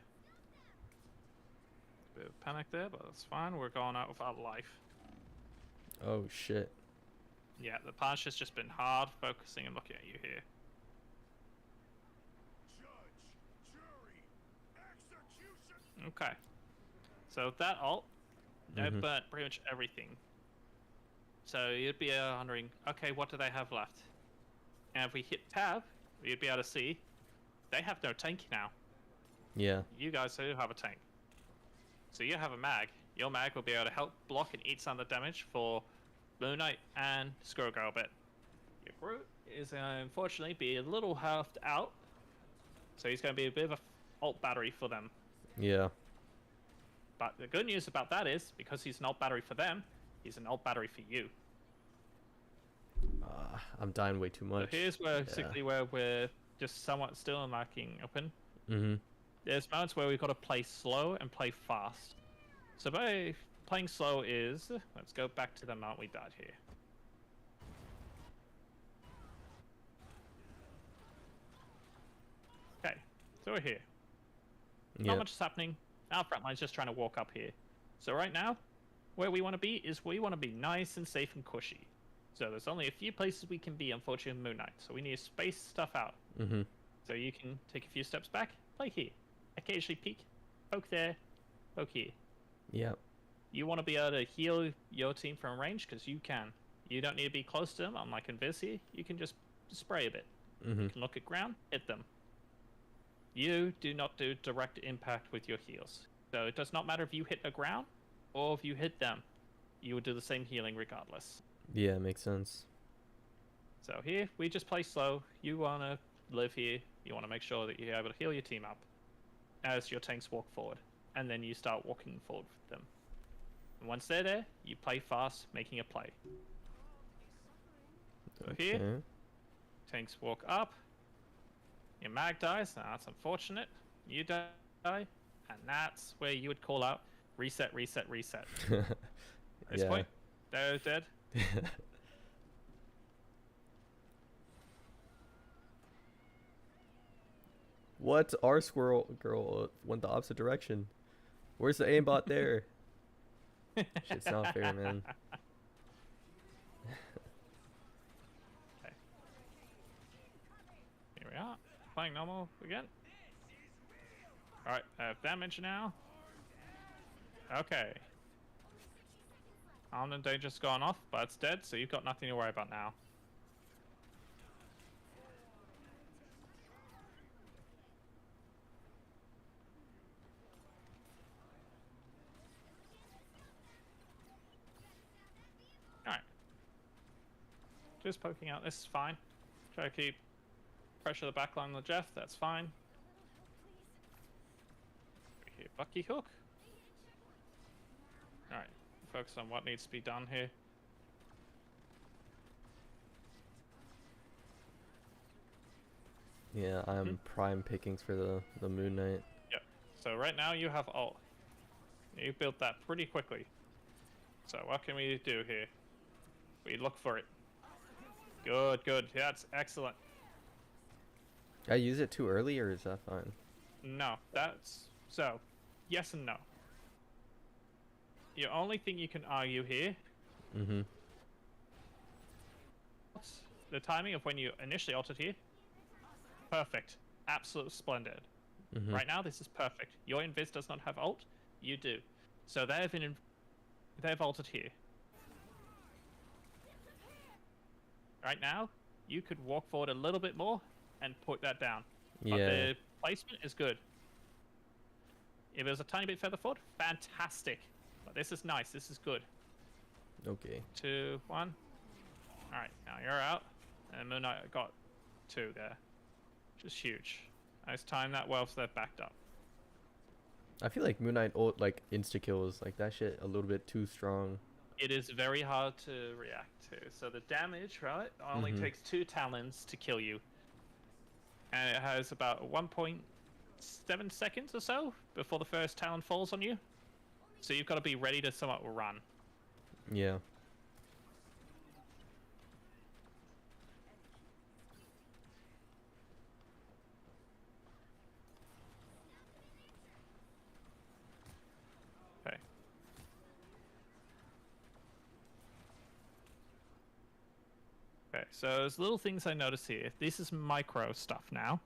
Bit of panic there, but that's fine. We're going out with our life. Oh shit. Yeah, the punch has just been hard focusing and looking at you here. Okay. So that ult, burnt pretty much everything. So you'd be wondering, okay, what do they have left? And if we hit tab, you'd be able to see they have no tank now. Yeah. You guys do have a tank. So you have a mag. Your mag will be able to help block and eat some of the damage for Moon Knight and Squirrel Girl a bit. Your Groot is unfortunately be a little halved out. So he's going to be a bit of a ult battery for them. Yeah. But the good news about that is, because he's an ult battery for them, he's an ult battery for you. I'm dying way too much. So here's where basically where we're just somewhat still lacking open. There's moments where we've got to play slow and play fast. So by playing slow is, let's go back to the moment we died here. Okay, so we're here. Not much is happening. Our front line's just trying to walk up here. So right now, where we want to be is we want to be nice and safe and cushy. So there's only a few places we can be, unfortunately, in Moon Knight. So we need to space stuff out. So you can take a few steps back, play here. Occasionally peek, poke there, poke here. Yep. You want to be able to heal your team from range, because you can. You don't need to be close to them, unlike Invis here. You can just spray a bit. You can look at ground, hit them. You do not do direct impact with your heals. So it does not matter if you hit the ground or if you hit them. You will do the same healing regardless. Yeah, makes sense. So here, we just play slow. You want to live here. You want to make sure that you're able to heal your team up as your tanks walk forward. And then you start walking forward with them. And once they're there, you play fast, making a play. So here, tanks walk up. Your mag dies, that's unfortunate. You die, and that's where you would call out reset, reset, reset. At this point, they're dead. What? Our Squirrel Girl went the opposite direction. Where's the aimbot there? Shit's not fair, man. Okay. Here we are. Playing normal again. Alright, damage now. Okay. Armed and Danger's gone off, but it's dead, so you've got nothing to worry about now. Alright. Just poking out, this is fine. Try to keep pressure the backline on the Jeff, that's fine. Here, Bucky Hook. Alright, focus on what needs to be done here. Yeah, I'm prime pickings for the Moon Knight. Yep. So right now you have ult. You built that pretty quickly. So what can we do here? We look for it. Good, good. Yeah, that's excellent. I use it too early, or is that fine? No, that's... So, yes and no. The only thing you can argue here... The timing of when you initially ulted here. Perfect. Absolute splendid. Right now, this is perfect. Your Invis does not have ult. You do. So they've ulted here. Right now, you could walk forward a little bit more and put that down. But the placement is good. If it was a tiny bit further forward, fantastic. But this is nice. This is good. Okay. 2, 1. Alright, now you're out. And Moon Knight got 2 there. Which is huge. Nice time that well so they're backed up. I feel like Moon Knight like insta kills like that shit a little bit too strong. It is very hard to react to. So the damage, right, only takes 2 talons to kill you. And it has about 1.7 seconds or so before the first talon falls on you. So you've got to be ready to somewhat run. Yeah. Okay. Okay, so there's little things I notice here. This is micro stuff now.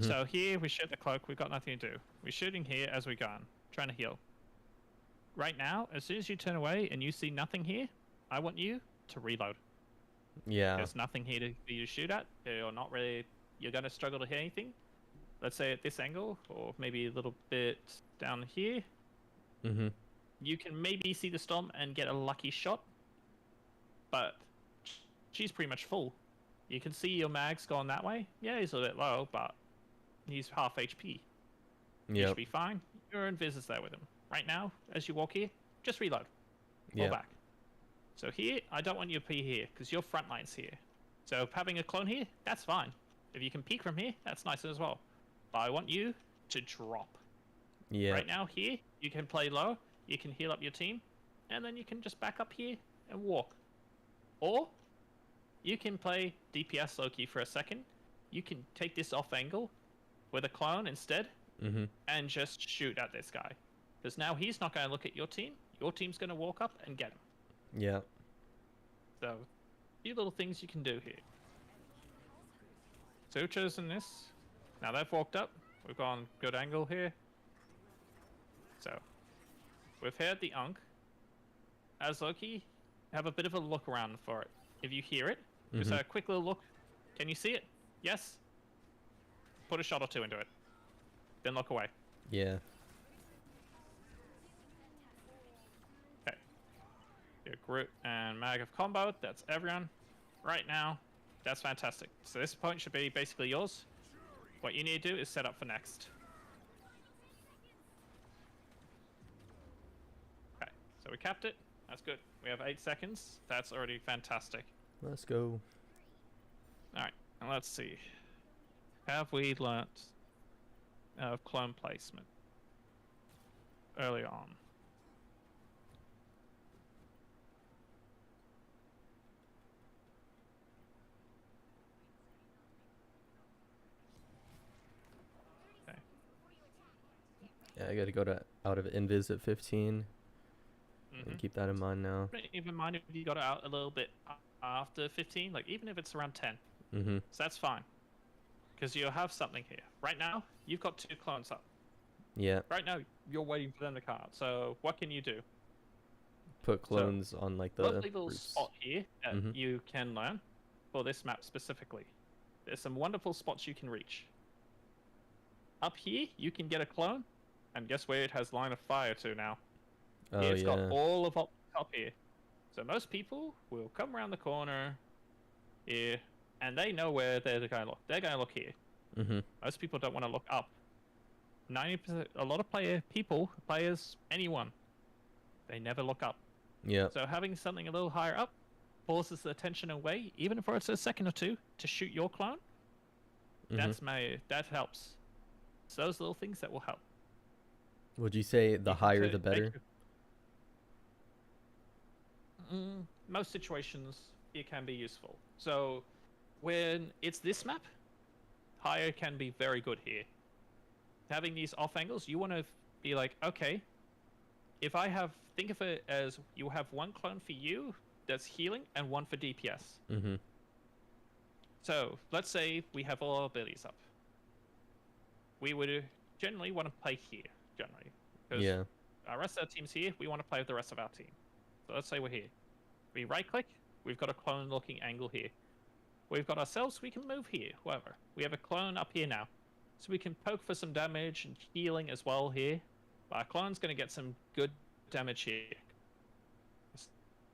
So here we shoot the cloak, we've got nothing to do. We're shooting here as we go on, trying to heal. Right now, as soon as you turn away and you see nothing here, I want you to reload. Yeah. There's nothing here for you to shoot at. You're not really, you're going to struggle to hit anything. Let's say at this angle, or maybe a little bit down here. You can maybe see the Storm and get a lucky shot, but she's pretty much full. You can see your mag's gone that way. Yeah, he's a bit low, but he's half HP. You should be fine. Your invis is there with him. Right now, as you walk here, just reload. Fall back. So here, I don't want you to be here, because your front line's here. So having a clone here, that's fine. If you can peek from here, that's nice as well. But I want you to drop. Yeah. Right now, here, you can play low, you can heal up your team, and then you can just back up here and walk. Or, you can play DPS Loki for a second. You can take this off angle with a clone instead, and just shoot at this guy. Because now he's not going to look at your team. Your team's going to walk up and get him. Yeah. So, a few little things you can do here. So we've chosen this. Now they've walked up. We've gone good angle here. So, we've heard the Unk. As Loki, have a bit of a look around for it. If you hear it, just a quick little look. Can you see it? Yes? Put a shot or 2 into it. Then look away. Yeah. Okay. Your Groot and Mag have comboed. That's everyone. Right now, that's fantastic. So this point should be basically yours. What you need to do is set up for next. Okay. So we capped it. That's good. We have 8 seconds. That's already fantastic. Let's go. Alright, and let's see. Have we learnt of clone placement early on? Okay. Yeah, I gotta go to out of invis at 15. And keep that in mind now. Even mind if you got it out a little bit after 15, like even if it's around 10. So that's fine. Because you'll have something here. Right now, you've got 2 clones up. Yeah. Right now, you're waiting for them to come out. So what can you do? Put clones on like the lovely little roofs. spot here that you can learn for this map specifically. There's some wonderful spots you can reach. Up here, you can get a clone, and guess where it has line of fire to now? Oh, It's got all of up here. So most people will come around the corner here, and they know where they're going to look. They're going to look here. Most people don't want to look up. 90%, a lot of players, anyone, they never look up. Yeah. So having something a little higher up forces the attention away, even if it's a second or 2, to shoot your clone. That helps. It's those little things that will help. Would you say the higher the better? Most situations, it can be useful. So when it's this map, higher can be very good here. Having these off angles, you want to be like, okay, if I have, think of it as you have 1 clone for you that's healing and 1 for DPS. So let's say we have all our abilities up. We would generally want to play here, generally. Because our rest of our team's here, we want to play with the rest of our team. So let's say we're here. We right-click, we've got a clone-looking angle here. We've got ourselves, we can move here, whatever. We have a clone up here now. So we can poke for some damage and healing as well here. But our clone's going to get some good damage here.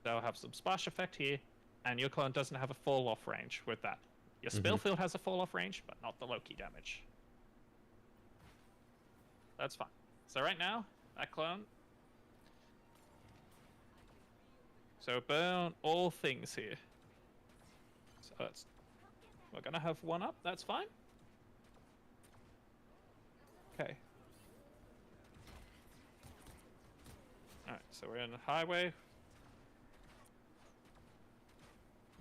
They'll have some splash effect here, and your clone doesn't have a fall off range with that. Your Spellfield has a fall off range, but not the Loki damage. That's fine. So right now, that clone. So burn all things here. So we're gonna have one up. That's fine. Okay. Alright, so we're in the highway.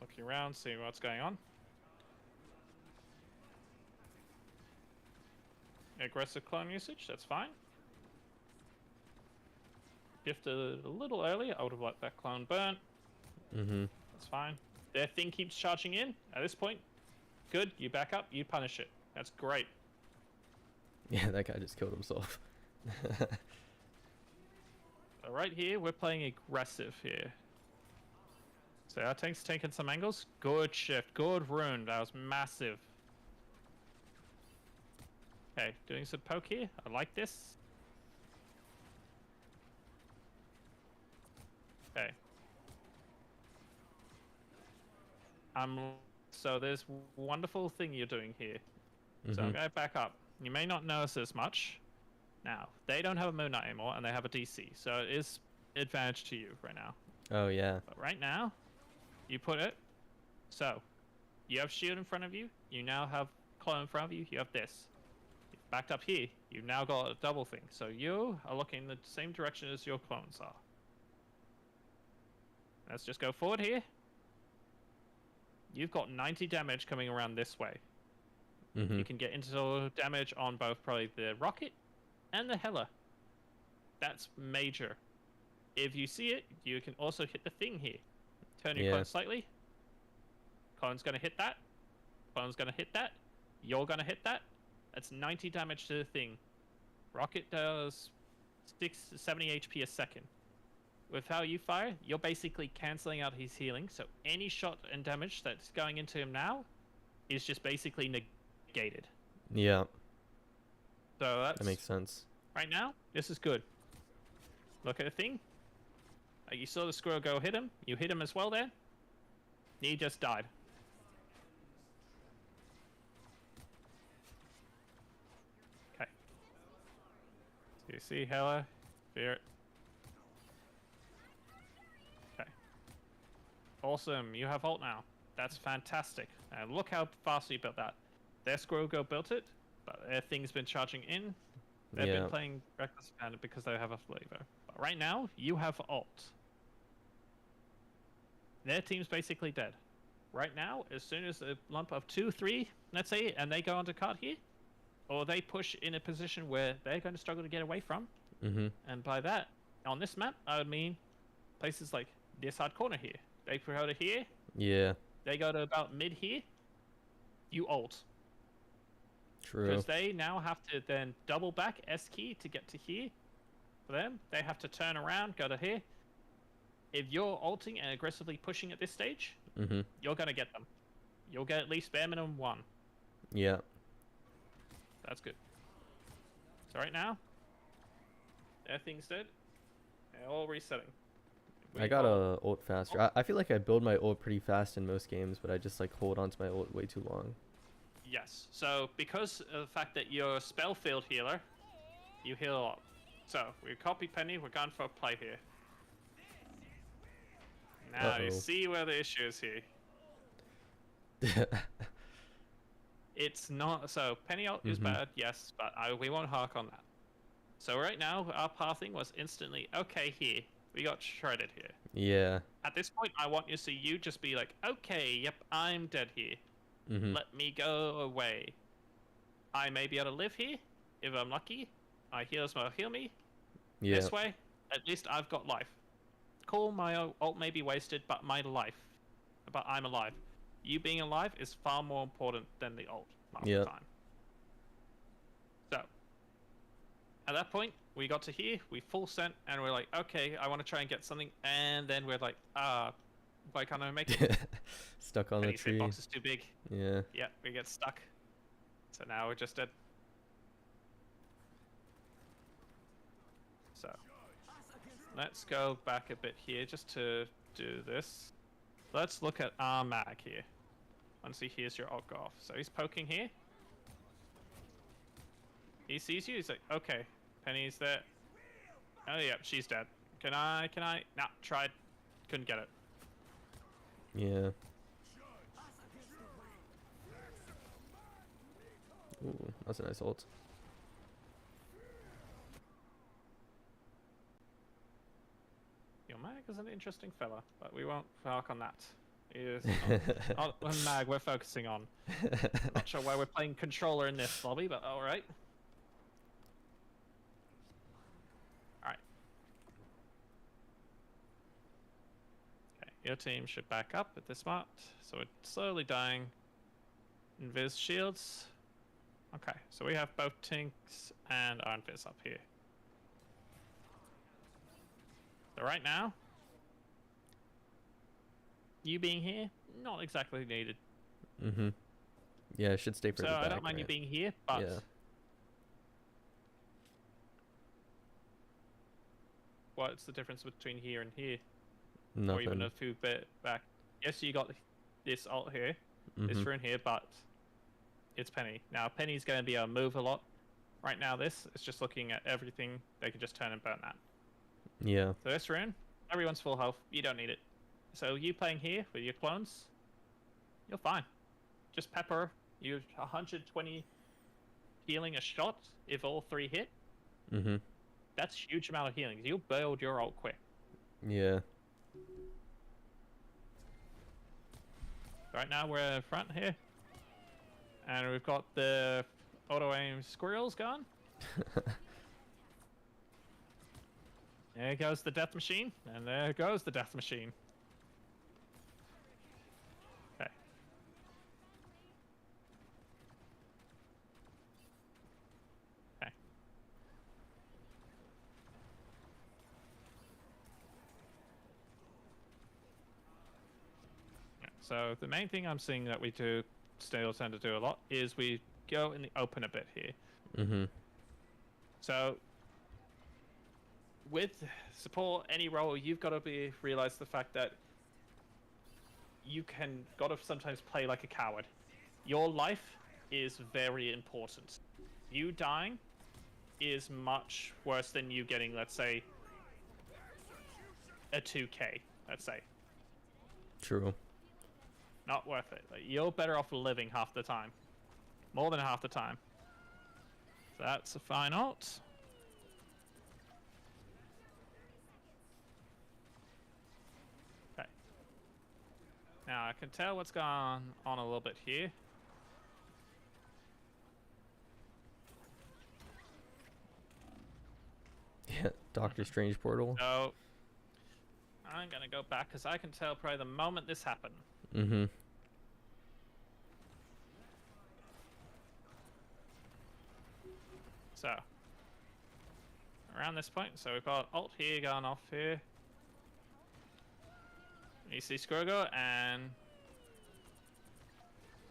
Looking around, seeing what's going on. Aggressive clone usage, that's fine. Gifted a little earlier, I would have let that clone burn. That's fine. Their thing keeps charging in. At this point, good, you back up, you punish it. That's great. Yeah, that guy just killed himself. So right here, we're playing aggressive here. So our tank's taking some angles. Good shift, good rune, that was massive. Okay, doing some poke here. I like this. Okay. So there's wonderful thing you're doing here. So I'm going to back up. You may not notice as much. Now, they don't have a Moon Knight anymore, and they have a DC. So it is advantage to you right now. Oh, yeah. But right now, you put it. So, you have shield in front of you. You now have clone in front of you. You have this. Backed up here, you've now got a double thing. So you are looking in the same direction as your clones are. Let's just go forward here. You've got 90 damage coming around this way. You can get into damage on both probably the rocket and the Hela. That's major. If you see it, you can also hit the thing here. Turn your clone slightly. Clone's going to hit that. Clone's going to hit that. You're going to hit that. That's 90 damage to the thing. Rocket does 70 HP a second. With how you fire, you're basically cancelling out his healing, so any shot and damage that's going into him now is just basically negated. Yeah. So that makes sense. Right now, this is good. Look at the thing. You saw the squirrel go hit him. You hit him as well there. He just died. Okay. So you see Hela, Fear. Okay. Awesome. You have ult now. That's fantastic. And look how fast you built that. Their squirrel go built it, but their thing's been charging in. They've been playing Reckless Abandon because they have a flavor. But right now, you have ult. Their team's basically dead. Right now, as soon as a lump of 2, 3, let's say, and they go onto cart here, or they push in a position where they're going to struggle to get away from, and by that, on this map, I would mean places like this hard corner here. They go to here. Yeah. They go to about mid here. You ult. True. Because they now have to then double back S key to get to here. For them, they have to turn around, go to here. If you're ulting and aggressively pushing at this stage, you're going to get them. You'll get at least bare minimum 1. Yeah. That's good. So right now, everything's dead. They're all resetting. I got a ult faster. I feel like I build my ult pretty fast in most games, but I just like hold on to my ult way too long. Yes. So because of the fact that you're a Spellfield healer, you heal a lot. So we copy Penny. We're going for a play here. Now you see where the issue is here. It's not so Penny ult is bad, yes, but we won't hark on that. So right now our pathing was instantly okay here. We got shredded here. Yeah. At this point, I want you to see you just be like, okay, yep, I'm dead here. Let me go away. I may be able to live here if I'm lucky. My healers will heal me. Yeah. This way, at least I've got life. Cool, my ult may be wasted, but my life. But I'm alive. You being alive is far more important than the ult most of the time. So, at that point, we got to here, we full sent, and we're like, okay, I want to try and get something, and then we're like, why can't I make it? Stuck on the tree. Box is too big. Yeah. Yeah, we get stuck. So now we're just dead. So, let's go back a bit here just to do this. Let's look at our mag here. Once he hears your ult go off. So he's poking here. He sees you, he's like, okay, Penny's there. Oh yeah, she's dead. Can I? Nah, tried. Couldn't get it. Yeah. Ooh, that's a nice ult. Your mag is an interesting fella, but we won't talk on that. He is not the mag we're focusing on. Not sure why we're playing controller in this lobby, but alright. Alright. Okay, your team should back up at this spot. So we're slowly dying. Invis shields. Okay, so we have both Tinks and Iron Fist up here. So right now, you being here, not exactly needed. Mm-hmm. Yeah, it should stay for So the back, I don't mind you right? being here, but Yeah. what's the difference between here and here? Nothing. Or even a few bit back? Yes, you got this ult here, this Mhm. rune here, but it's Penny. Now, Penny's going to be able to move a lot. Right now, this is just looking at everything. They can just turn and burn that. Yeah. So this rune, everyone's full health. You don't need it. So you playing here with your clones, you're fine. Just pepper. You 120 healing a shot if all 3 hit. Mhm. That's a huge amount of healing. You'll build your ult quick. Yeah. Right now we're in front here. And we've got the auto-aim squirrels gone. There goes the death machine. And there goes the death machine. Okay. Okay. So the main thing I'm seeing that we do still tend to do a lot is we go in the open a bit here. Mhm. So with support any role, you've got to realize the fact that you got to sometimes play like a coward. Your life is very important. You dying is much worse than you getting, let's say, a 2k, let's say. True. Not worth it. Like, you're better off living half the time. More than half the time. So that's a fine ult. Okay. Now I can tell what's going on a little bit here. Yeah. Doctor Strange portal. So I'm gonna go back because I can tell probably the moment this happened. Mhm. So around this point, so we've got ult here going off here. You see Squirgo, and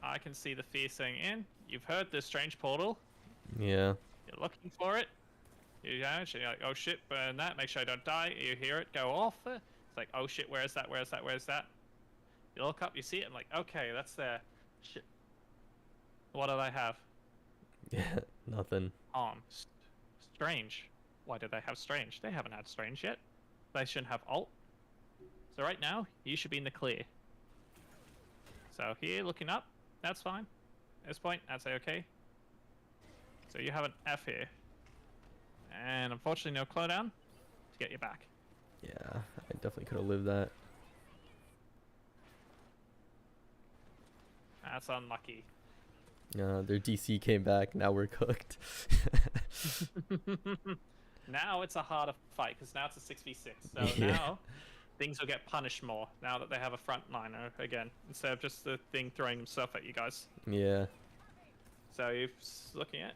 I can see the fear saying in. You've heard the strange portal. Yeah. You're looking for it. You're like, oh shit, burn that. Make sure I don't die. You hear it go off. It's like, oh shit, where is that? Where is that? Where is that? You look up, you see it, and like, okay, that's there. Shit. What do they have? Yeah. Nothing. Strange. Why do they have strange? They haven't had strange yet. They shouldn't have ult. So right now, you should be in the clear. So here, looking up, that's fine. At this point, I'd say okay. So you have an F here. And unfortunately, no clone down to get you back. Yeah. I definitely could have lived that. That's unlucky. Their DC came back. Now we're cooked. Now it's a harder fight because now it's a 6v6. So Yeah. now things will get punished more now that they have a frontliner again instead of just the thing throwing himself at you guys. Yeah. So you're looking at.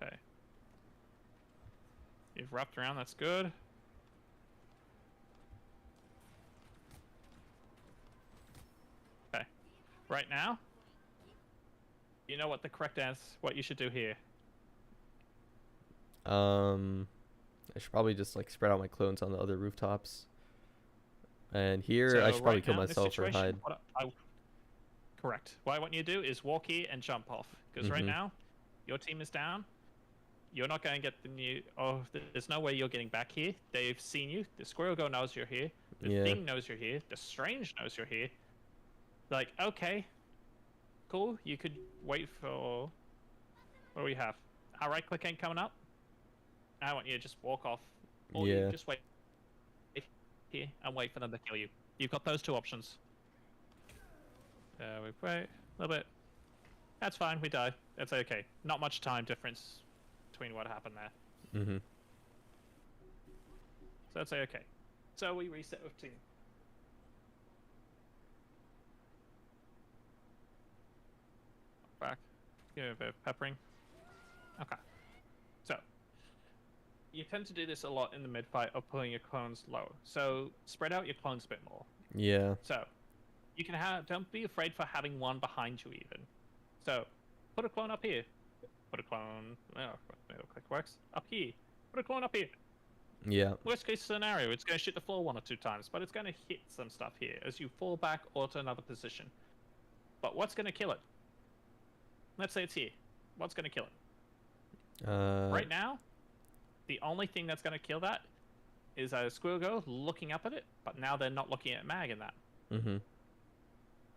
Okay. You've wrapped around. That's good. Okay. Right now, you know what the correct answer, what you should do here. I should probably just like spread out my clones on the other rooftops. And here, So I should probably right kill now, in this myself or situation, hide. correct. What I want you to do is walk here and jump off. Because right Mhm. now, your team is down. You're not going to get the new... Oh, there's no way you're getting back here. They've seen you. The Squirrel Girl knows you're here. The Yeah. Thing knows you're here. The Strange knows you're here. Like, okay. Cool. You could wait for... What do we have? Our right click ain't coming up. I want you to just walk off. Or Yeah. you just wait here and wait for them to kill you. You've got those two options. We wait a little bit. That's fine. We die. That's okay. Not much time difference between what happened there. Mhm. So that's okay. So we reset with team. Back. Give it a bit of peppering. Okay. So you tend to do this a lot in the mid fight of pulling your clones low. So spread out your clones a bit more. Yeah. So you can have. Don't be afraid for having one behind you even. So put a clone up here. Put a clone. Oh, middle click works. Up here. Put a clone up here. Yeah. Worst case scenario, it's going to shoot the floor 1 or 2 times, but it's going to hit some stuff here as you fall back or to another position. But what's going to kill it? Let's say it's here. What's going to kill it? Right now, the only thing that's going to kill that is a Squirrel Girl looking up at it, but now they're not looking at Mag in that. Mhm.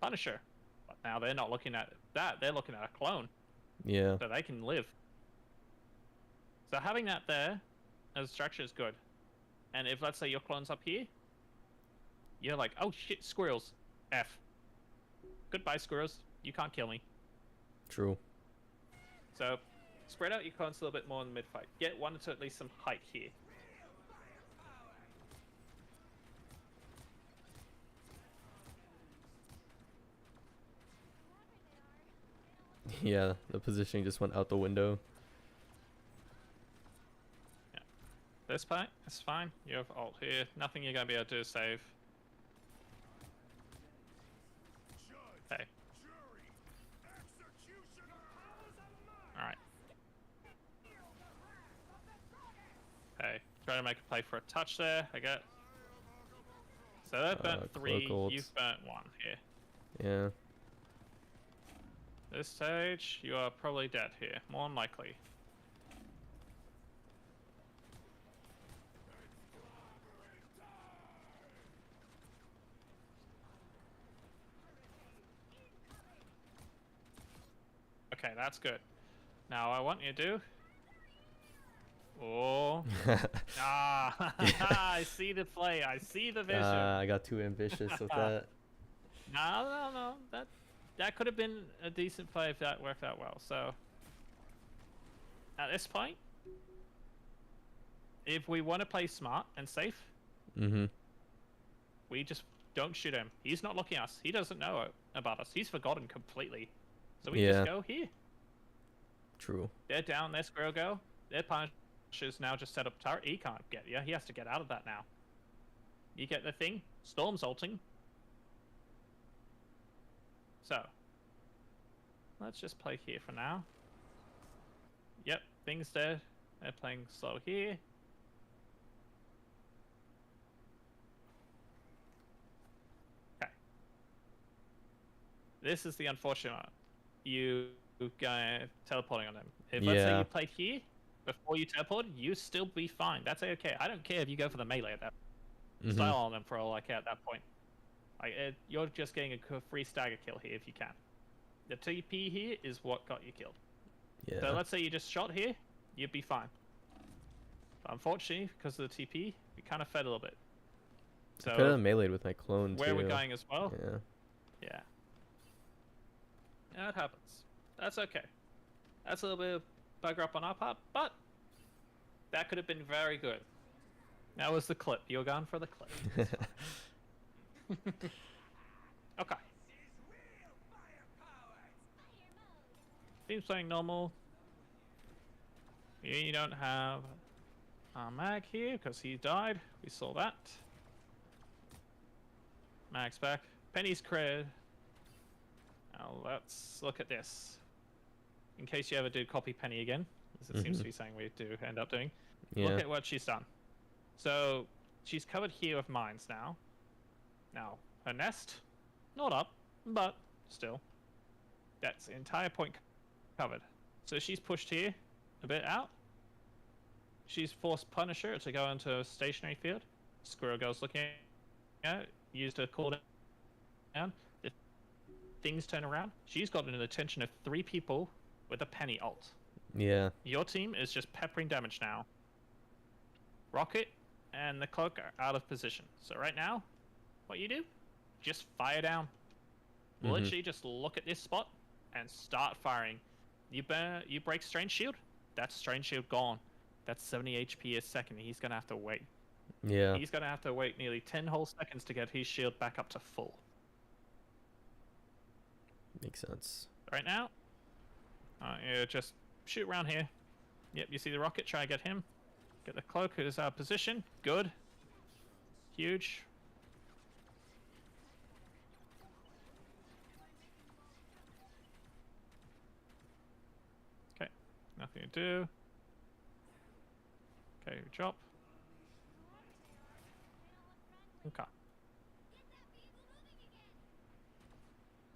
Punisher. But now they're not looking at that, they're looking at a clone. Yeah. So they can live. So having that there as a structure is good. And if, let's say, your clone's up here, you're like, oh shit, squirrels. F. Goodbye, squirrels. You can't kill me. True. So, spread out your clones a little bit more in the mid-fight. Get one to at least some height here. Yeah. The positioning just went out the window. This part, it's fine. You have ult here. Nothing you're going to be able to do is save. Okay. Alright. Okay. Try to make a play for a touch there. I get. So that burnt 3. Cloak ults. You've burnt 1 here. Yeah. This stage, you are probably dead here. More than likely. Okay, that's good. Now I want you to do... Oh. Ah, I see the play. I see the vision. I got too ambitious with that. No. That could have been a decent play if that worked out well. So, at this point, if we want to play smart and safe, Mhm. we just don't shoot him. He's not looking at us. He doesn't know about us. He's forgotten completely. So we Yeah. just go here. True. They're down. Their Squirrel Girl. Their Punisher's now just set up turret. He can't get you. He has to get out of that now. You get the thing. Storm's ulting. So, let's just play here for now. Yep, Thing's dead. They're playing slow here. Okay. This is the unfortunate one. You go teleporting on them. If let's say Yeah. you played here before you teleport, you still be fine. That's okay. I don't care if you go for the melee at that Mhm. style on them for all I care at that point. Like you're just getting a free stagger kill here if you can. The TP here is what got you killed. Yeah. So let's say you just shot here, you'd be fine. But unfortunately, because of the TP, we kind of fed a little bit. I could have So meleeed with my clone where too. we're going as well, Yeah. yeah. Yeah, it happens. That's okay. That's a little bit of bugger up on our part, but that could have been very good. That was the clip. You're going for the clip. Okay. Seems playing normal. You don't have Mag here because he died. We saw that. Mag's back. Penny's cred. Now let's look at this. In case you ever do copy Penny again. as it seems to Mhm. be saying we do end up doing. Yeah. Look at what she's done. So she's covered here with mines now. Now, her nest, not up, but still. That's the entire point covered. So she's pushed here, a bit out. She's forced Punisher to go into a stationary field. Squirrel Girl's looking at it, used a cooldown. If things turn around, she's gotten an attention of 3 people with a penny ult. Yeah. Your team is just peppering damage now. Rocket and the cloak are out of position. So right now, what you do, just fire down. Literally just look at this spot and start firing. You break Strange Shield, that's Strange Shield gone. That's 70 HP a second. He's going to have to wait. Yeah. He's going to have to wait nearly 10 whole seconds to get his shield back up to full. Makes sense. Right now, yeah, just shoot around here. Yep, you see the rocket, try and get him. Get the cloak, is our position. Good. Huge. Okay, nothing to do. Okay, drop. Okay.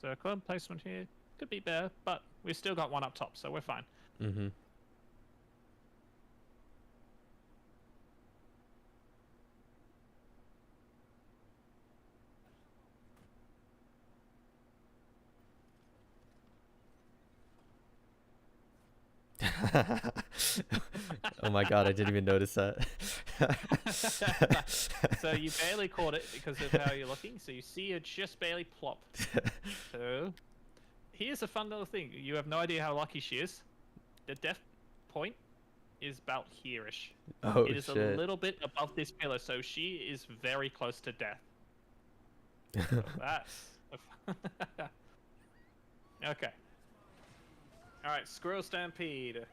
So club placement here could be better, but we've still got one up top, so we're fine. Mm-hmm. Oh my god, I didn't even notice that. So you barely caught it because of how you're looking, so you see it just barely plop. So here's a fun little thing. You have no idea how lucky she is. The death point is about here-ish. Oh It is shit. a little bit above this pillar, so she is very close to death. So that's... Okay. Alright, Squirrel Stampede.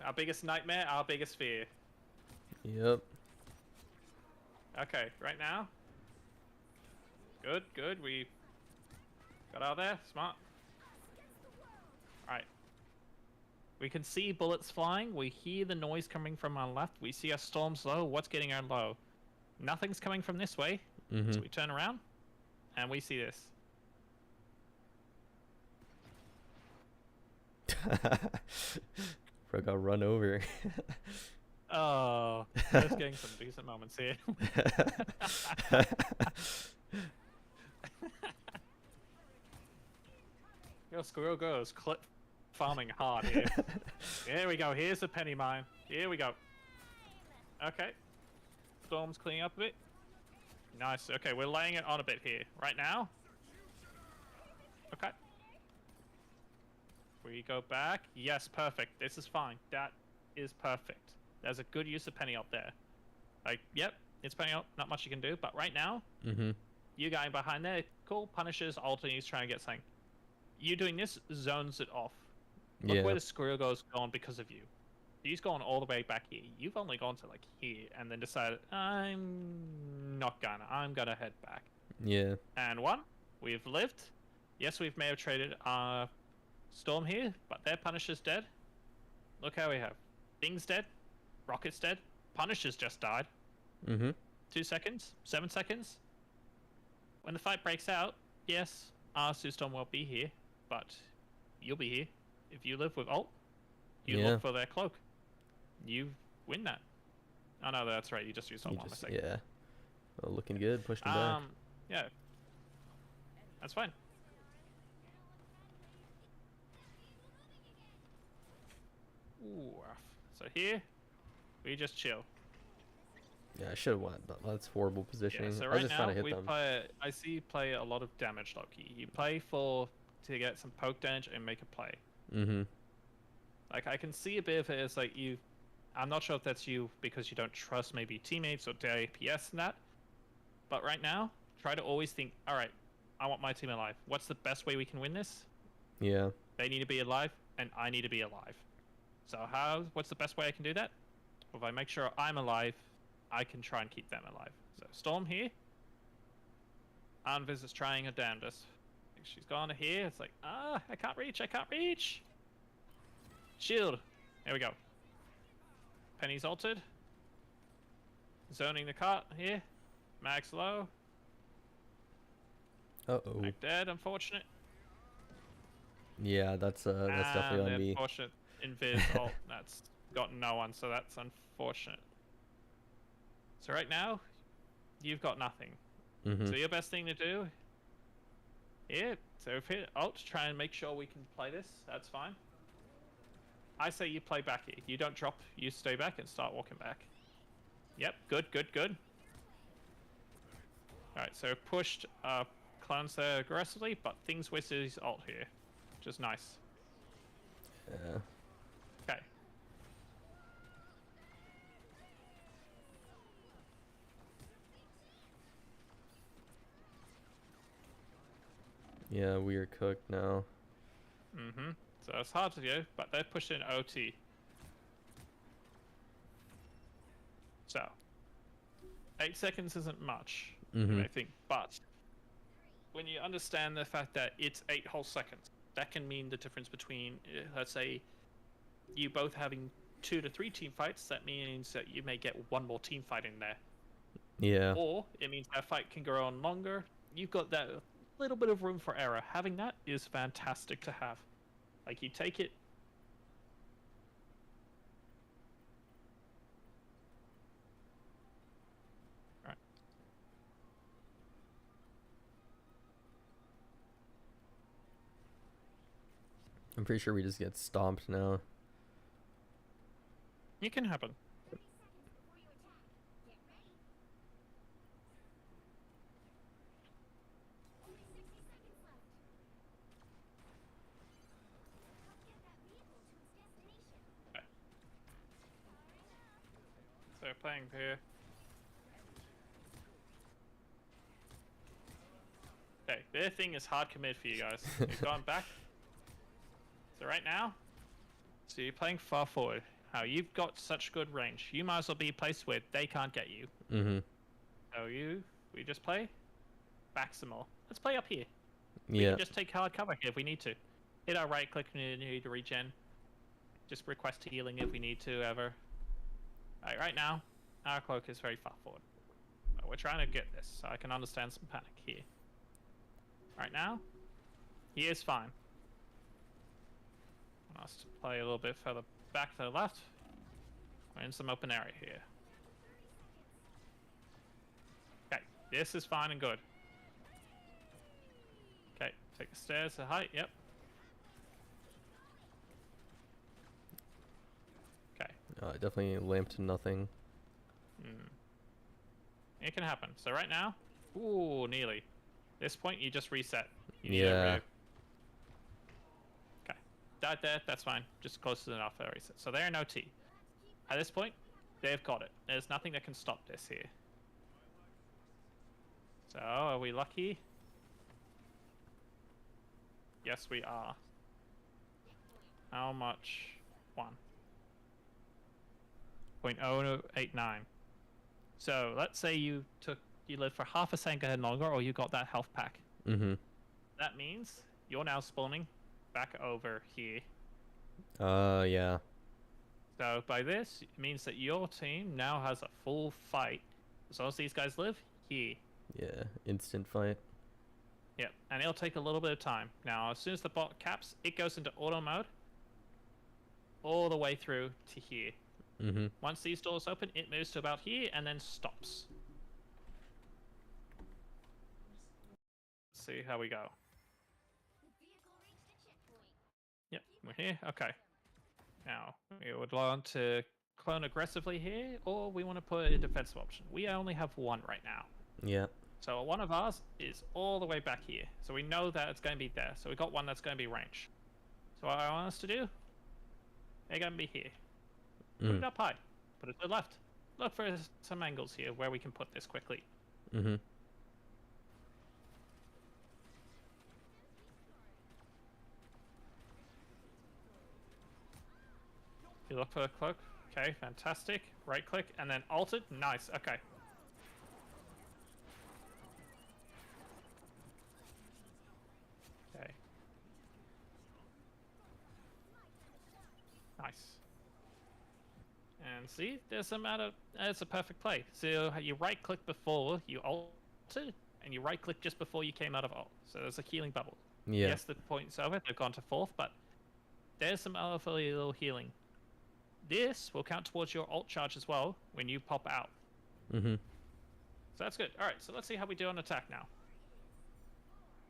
Our biggest nightmare, our biggest fear. Yep. Okay, right now. Good, good. We got out there. Smart. Alright. We can see bullets flying. We hear the noise coming from our left. We see our storms low. What's getting our low? Nothing's coming from this way. Mm-hmm. So we turn around and we see this. Bro got run over. Oh, just getting some decent moments here. Your Squirrel Girl's clip farming hard here. Here we go. Here's the penny mine. Here we go. Okay. Storm's cleaning up a bit. Nice. Okay, we're laying it on a bit here. Right now. Okay. We go back. Yes, perfect. This is fine. That is perfect. There's a good use of penny up there. Like, yep, it's penny up. Not much you can do. But right now, Mm-hmm. you going behind there, cool. Punishes, alternates, trying to get something. You doing this zones it off. Look Yeah. where the Squirrel Girl's gone because of you. He's gone all the way back here. You've only gone to like here and then decided, I'm not gonna. I'm gonna head back. Yeah. And one, we've lived. Yes, we may have traded our Storm here, but their Punisher's dead. Look how we have. Thing's dead. Rocket's dead. Punisher's just died. Mm-hmm. 2 seconds. 7 seconds. When the fight breaks out, yes, our Sue Storm will be here, but you'll be here. If you live with ult, you Yeah. look for their cloak. You win that. Oh no, that's right. You just used ult You on a just, second. yeah. Well, looking good. Pushed him back. Yeah. That's fine. Ooh. So here, we just chill. Yeah, I should have went, but that's horrible positioning. Yeah, so I was right just now trying to hit we them. I see you play a lot of damage, Loki. You play to get some poke damage and make a play. Mm-hmm. Like I can see a bit of it as like you. I'm not sure if that's you because you don't trust maybe teammates or DPS and that. But right now, try to always think, all right, I want my team alive. What's the best way we can win this? Yeah. They need to be alive, and I need to be alive. So what's the best way I can do that? Well, if I make sure I'm alive, I can try and keep them alive. So Storm here. Anvis is trying her damnedest. She's gone here. It's like, I can't reach. Shield. Here we go. Penny's altered. Zoning the cart here. Mag's low. Uh-oh. Mag dead, unfortunate. Yeah, that's definitely And on me. unfortunate invis ult. That's got no one, so that's unfortunate. So right now, you've got nothing. Mm-hmm. So your best thing to do here, so if hit ult, try and make sure we can play this. That's fine. I say you play back here. You don't drop, you stay back and start walking back. Yep, good, good, good. Alright, so pushed clones there aggressively, but things wasted his ult here. Which is nice. Yeah. Okay. Yeah, we are cooked now. Mm-hmm. So it's hard to do, but they're pushing OT. So 8 seconds isn't much, Mm-hmm. I think, but when you understand the fact that it's 8 whole seconds, that can mean the difference between, let's say, you both having 2 to 3 team fights. That means that you may get one more team fight in there, Yeah. or it means that fight can go on longer. You've got that little bit of room for error. Having that is fantastic to have. Like, you take it. Right. I'm pretty sure we just get stomped now. It can happen. So playing here. Okay, their thing is hard commit for you guys. You've gone back. So right now, so you're playing far forward. How you've got such good range. You might as well be placed where they can't get you. Mm-hmm. So we just play back some more. Let's play up here. We Yeah. can just take hard cover here if we need to. Hit our right click when you need to regen. Just request healing if we need to ever. Alright, right now, our cloak is very far forward. But we're trying to get this, so I can understand some panic here. Right now, he is fine. I want us to play a little bit further back to the left. We're in some open area here. Okay, this is fine and good. Okay, take the stairs to height, yep. Okay. Definitely lamp to nothing. It can happen. So right now, ooh, nearly. This point, you just reset. You need Yeah. a okay. Died there, that's fine. Just close enough for a reset. So they're in OT. At this point, they've got it. There's nothing that can stop this here. So, are we lucky? Yes, we are. How much? 1.089. So, let's say you lived for half a second longer, or you got that health pack. Mm-hmm. That means you're now spawning back over here. Yeah. So by this, it means that your team now has a full fight. As long as these guys live, here. Yeah. Instant fight. Yep, and it'll take a little bit of time. Now, as soon as the bot caps, it goes into auto mode. All the way through to here. Mm-hmm. Once these doors open, it moves to about here and then stops. Let's see how we go. Yep, we're here. Okay. Now, we would want to clone aggressively here, or we want to put a defensive option. We only have one right now. Yeah. So one of ours is all the way back here. So we know that it's going to be there. So we got one that's going to be range. So what I want us to do, they're going to be here. Put it up high. Put it to the left. Look for some angles here where we can put this quickly. Mm-hmm. You look for the cloak. Okay, fantastic. Right click and then altered. Nice. Okay. Okay. Nice. again. See, there's some out of. It's a perfect play. So you right click before you ulted, and you right click just before you came out of ult. So there's a healing bubble. Yeah. Yes, the point's over. They've gone to fourth, but there's some other little healing. This will count towards your ult charge as well when you pop out. Mm-hmm. So that's good. All right, so let's see how we do on attack now.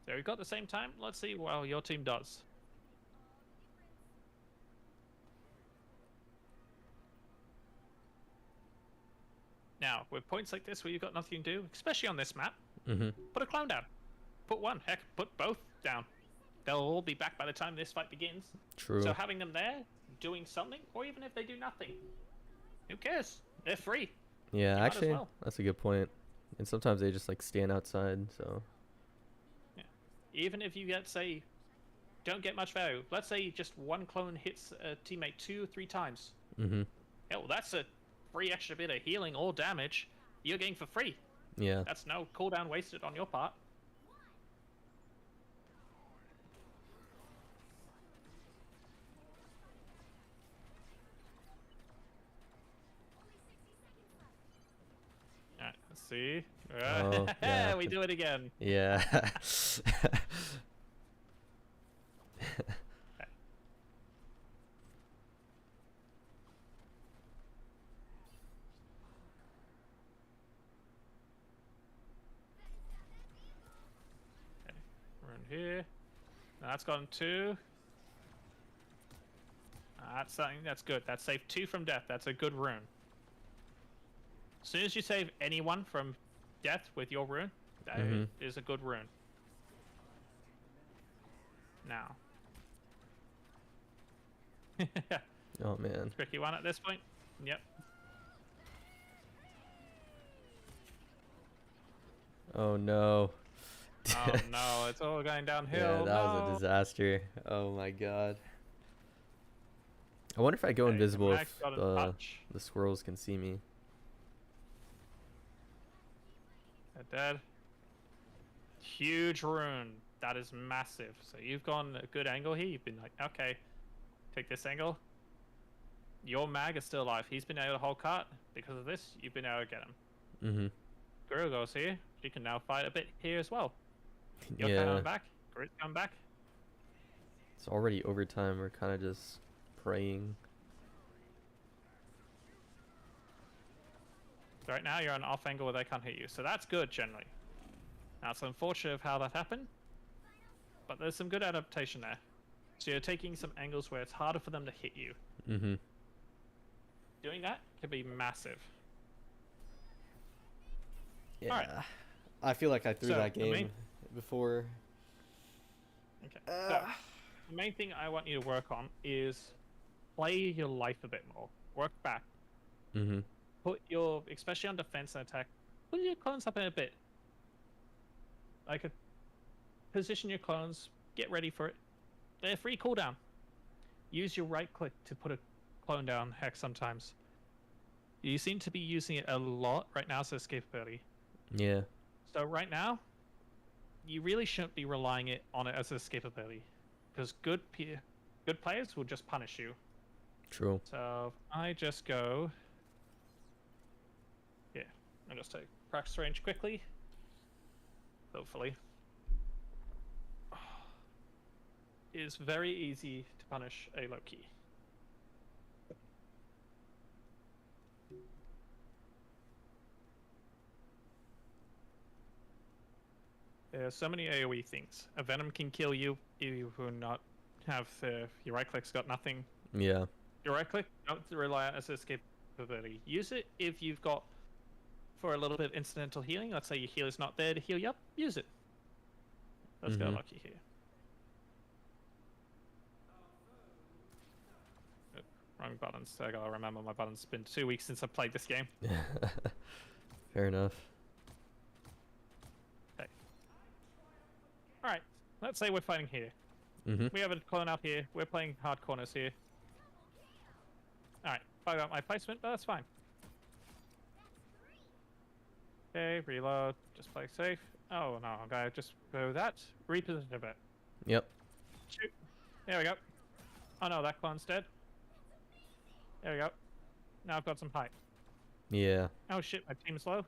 So we've got the same time. Let's see how your team does. Now, with points like this where you've got nothing to do, especially on this map, Mm-hmm. put a clone down. Put one. Heck, put both down. They'll all be back by the time this fight begins. True. So having them there, doing something, or even if they do nothing, who cares? They're free. Yeah, might as actually, well. that's a good point. And sometimes they just like stand outside, so. Even if you get, say, don't get much value. Let's say just one clone hits a teammate 2 or 3 times. Mm-hmm. Hell, that's a free extra bit of healing or damage you're getting for free. Yeah. That's no cooldown wasted on your part. Alright, let's see. Oh, yeah, we do it again. Yeah. We're in here. Now that's gone 2. That's something that's good. That's saved 2 from death. That's a good rune. As soon as you save anyone from death with your rune, that is a good rune. Now. Oh man. Tricky one at this point. Yep. Oh no. Oh no, it's all going downhill. Yeah, that was a No. disaster. Oh my god. I wonder if I go Okay, invisible Max if got a touch. the squirrels can see me. They're dead. Huge rune. That is massive. So you've gone a good angle here. You've been like, okay, take this angle. Your mag is still alive. He's been able to hold cart. Because of this, you've been able to get him. Mm-hmm. Guru goes here. She can now fight a bit here as well. You're Yeah. coming back. Guru's coming back. It's already overtime. We're kind of just praying. Right now, you're on an off angle where they can't hit you. So that's good, generally. Now, it's unfortunate of how that happened. But there's some good adaptation there. So you're taking some angles where it's harder for them to hit you. Mm-hmm. Doing that can be massive. Yeah. Alright. I feel like I threw So, that the game main- before. Okay. So, the main thing I want you to work on is play your life a bit more. Work back. Mm-hmm. Put your, especially on defense and attack, put your clones up in a bit. Like, position your clones, get ready for it. They're free cooldown. Use your right click to put a clone down, heck, sometimes. You seem to be using it a lot right now as an escapability. Yeah. So right now, you really shouldn't be relying on it as an escapability. Because good players will just punish you. True. So I just go... Yeah, I'll just take practice range quickly. Hopefully. It is very easy to punish a Loki. There are so many AoE things. A Venom can kill you if you will not have your right click's got nothing. Yeah. Your right click, don't rely on it as an escape ability. Use it if you've got for a little bit of incidental healing. Let's say your healer's not there to heal you up. Use it. Let's go Lucky here. Oh, wrong buttons. I gotta remember my buttons. It's been 2 weeks since I played this game. Fair enough. Okay. Alright. Let's say we're fighting here. Mm-hmm. We have a clone out here. We're playing hard corners here. Alright. I got my placement, but that's fine. Okay, reload. Just play safe. Oh no, I'm gonna just go that. Reposition a bit. Yep. Shoot. There we go. Oh no, that clone's dead. There we go. Now I've got some height. Yeah. Oh shit, my team's low.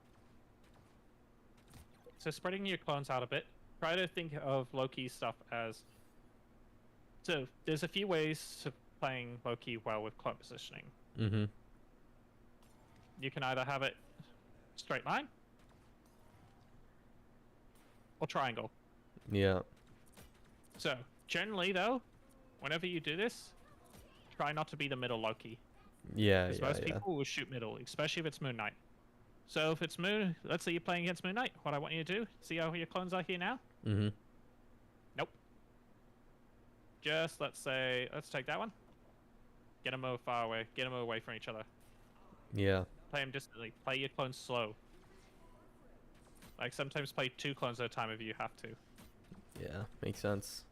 So spreading your clones out a bit. Try to think of Loki stuff as... So, there's a few ways to playing Loki well with clone positioning. Mm-hmm. You can either have it straight line or triangle. Yeah. So, generally though, whenever you do this, try not to be the middle Loki. Yeah, Because yeah, most yeah. people will shoot middle, especially if it's Moon Knight. So if it's Moon, let's say you're playing against Moon Knight, what I want you to do, see how your clones are here now? Mm-hmm. Nope. Just, let's take that one. Get them far away, get them away from each other. Yeah. Play them distantly, play your clones slow. Like sometimes play 2 clones at a time if you have to. Yeah, makes sense.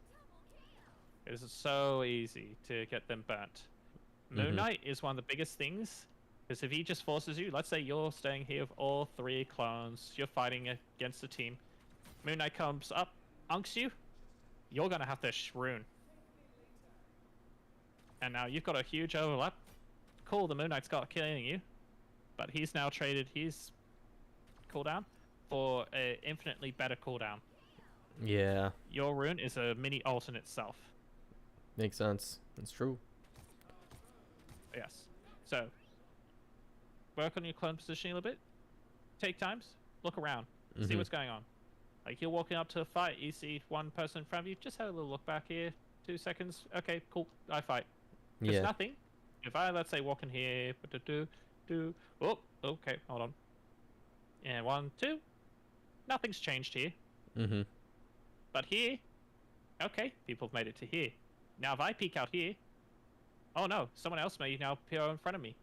It's so easy to get them burnt. Moon Knight is one of the biggest things, because if he just forces you, let's say you're staying here with all 3 clones, you're fighting against the team, Moon Knight comes up, unks you, you're gonna have to shroon. And now you've got a huge overlap. Cool, the Moon Knight's got killing you, but he's now traded his cooldown for an infinitely better cooldown. Yeah. Your rune is a mini ult in itself. Makes sense. It's true. Yes. So, work on your clone positioning a little bit. Take times. Look around. See Mhm. what's going on. Like, you're walking up to a fight, you see one person in front of you, just have a little look back here. 2 seconds. Okay, cool. I fight. There's Yeah. nothing. If I, let's say, walk in here, oh, okay, hold on. And 1, 2. Nothing's changed here. Mm-hmm. But here, okay, people have made it to here. Now if I peek out here, oh no, someone else may now appear in front of me.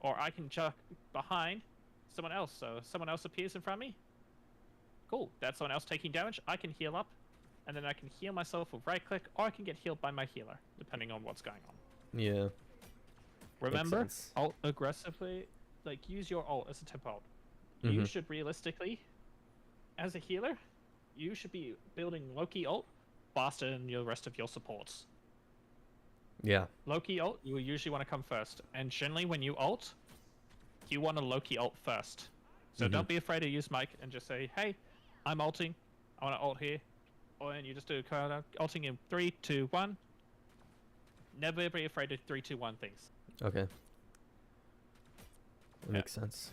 Or I can chuck behind someone else, so someone else appears in front of me. Cool, that's someone else taking damage, I can heal up, and then I can heal myself with right click, or I can get healed by my healer, depending on what's going on. Yeah. Remember, sense. ult aggressively, like use your ult as a tempo ult. You Mhm. should realistically, as a healer, you should be building Loki ult faster than the rest of your supports. Yeah. Loki ult, you will usually want to come first. And generally when you ult, you want to Loki ult first. So Mhm. don't be afraid to use mic and just say, hey, I'm ulting. I want to ult here. Or and you just do ulting in 3, 2, 1. Never be afraid of 3, 2, 1 things. Okay. That Yeah. makes sense.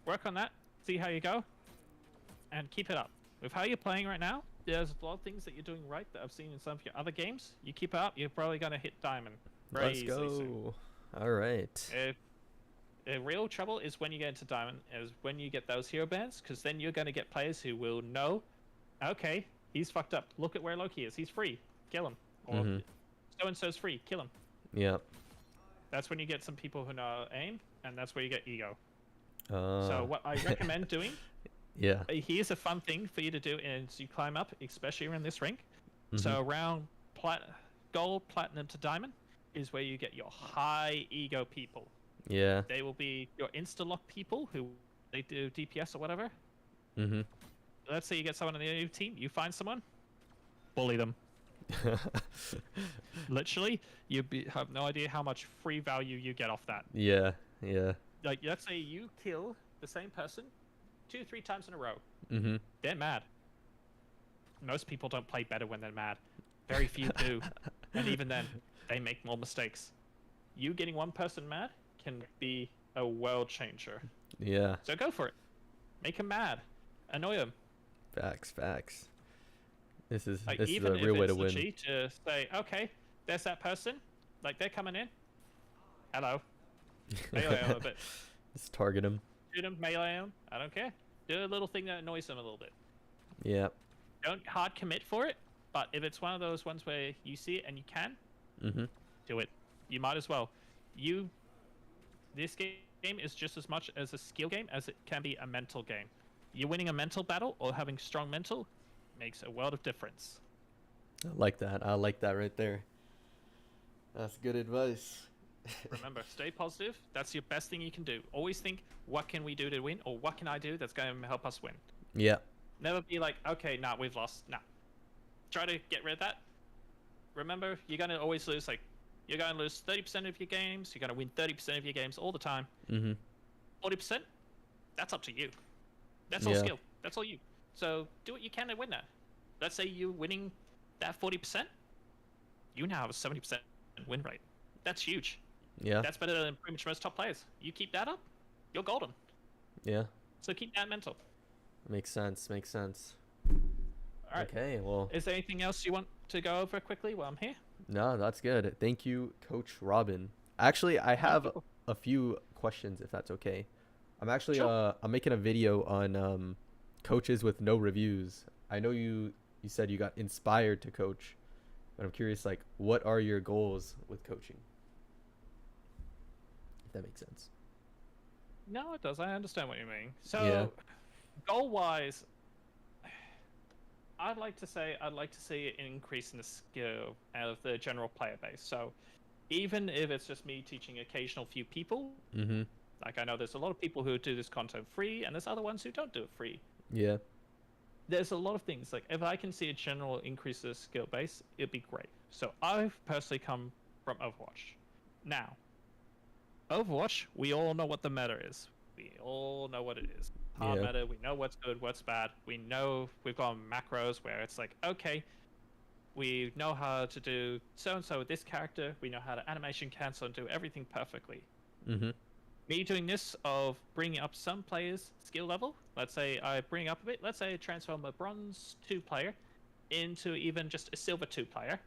Work on that. See how you go. And keep it up. With how you're playing right now, there's a lot of things that you're doing right that I've seen in some of your other games. You keep it up, you're probably going to hit diamond. Very Let's easily soon. go. All right. The real trouble is when you get into diamond, is when you get those hero bans, because then you're going to get players who will know, okay, he's fucked up. Look at where Loki is. He's free. Kill him. Or Mhm. so-and-so's free. Kill him. Yeah. That's when you get some people who know aim, and that's where you get ego. Uh, So what I recommend doing, Yeah. here's a fun thing for you to do as you climb up, especially around this rank. Mhm. So around gold, platinum to diamond is where you get your high ego people. Yeah. They will be your insta-lock people who they do DPS or whatever. Mhm. Let's say you get someone on the new team, you find someone, bully them. Literally, have no idea how much free value you get off that. Yeah. Yeah. Like, let's say you kill the same person 2, 3 times in a row. Mhm. They're mad. Most people don't play better when they're mad. Very few do. And even then, they make more mistakes. You getting one person mad can be a world changer. Yeah. So go for it. Make them mad. Annoy them. Facts. Facts. This is Like, this is even a if real way it's to win. legit to say, okay, there's that person. Like, they're coming in. Hello. Melee them a bit. Just target him. Shoot them, melee them. I don't care. Do a little thing that annoys them a little bit. Yeah. Don't hard commit for it, but if it's one of those ones where you see it and you can, Mhm. do it. You might as well. This game is just as much as a skill game as it can be a mental game. You're winning a mental battle or having strong mental makes a world of difference. I like that. I like that right there. That's good advice. Remember, stay positive. That's your best thing you can do. Always think, what can we do to win, or what can I do that's going to help us win? Yeah. Never be like, okay, nah, we've lost. Nah. Try to get rid of that. Remember, you're going to always lose like You're going to lose 30% of your games. You're going to win 30% of your games all the time. Mm-hmm. 40%, that's up to you. That's all Yeah. skill. That's all you. So do what you can to win that. Let's say you're winning that 40%. You now have a 70% win rate. That's huge. Yeah. That's better than pretty much most top players. You keep that up, you're golden. Yeah. So keep that mental. Makes sense. Makes sense. All right. Okay. Well, Is there anything else you want to go over quickly while I'm here? no, that's good. Thank you, Coach Robin. Actually, I have a few questions, if that's okay. I'm actually Sure. I'm making a video on coaches with no reviews. I know you said you got inspired to coach, but I'm curious, like, what are your goals with coaching? If that makes sense. No, it does. I understand what you mean. So, Yeah. goal-wise, I'd like to see an increase in the skill out of the general player base. So, even if it's just me teaching occasional few people, Mm-hmm. like I know there's a lot of people who do this content free, and there's other ones who don't do it free. Yeah. There's a lot of things. Like if I can see a general increase in the skill base, it'd be great. So I've personally come from Overwatch. Now, Overwatch, we all know what the meta is. We all know what it is. Hard Yeah. meta, we know what's good, what's bad. We know we've got macros where it's like, okay, we know how to do so and so with this character. We know how to animation cancel and do everything perfectly. Mm-hmm. Me doing this of bringing up some players' skill level. Let's say I bring up a bit. Let's say I transform a bronze 2 player into even just a silver 2 player.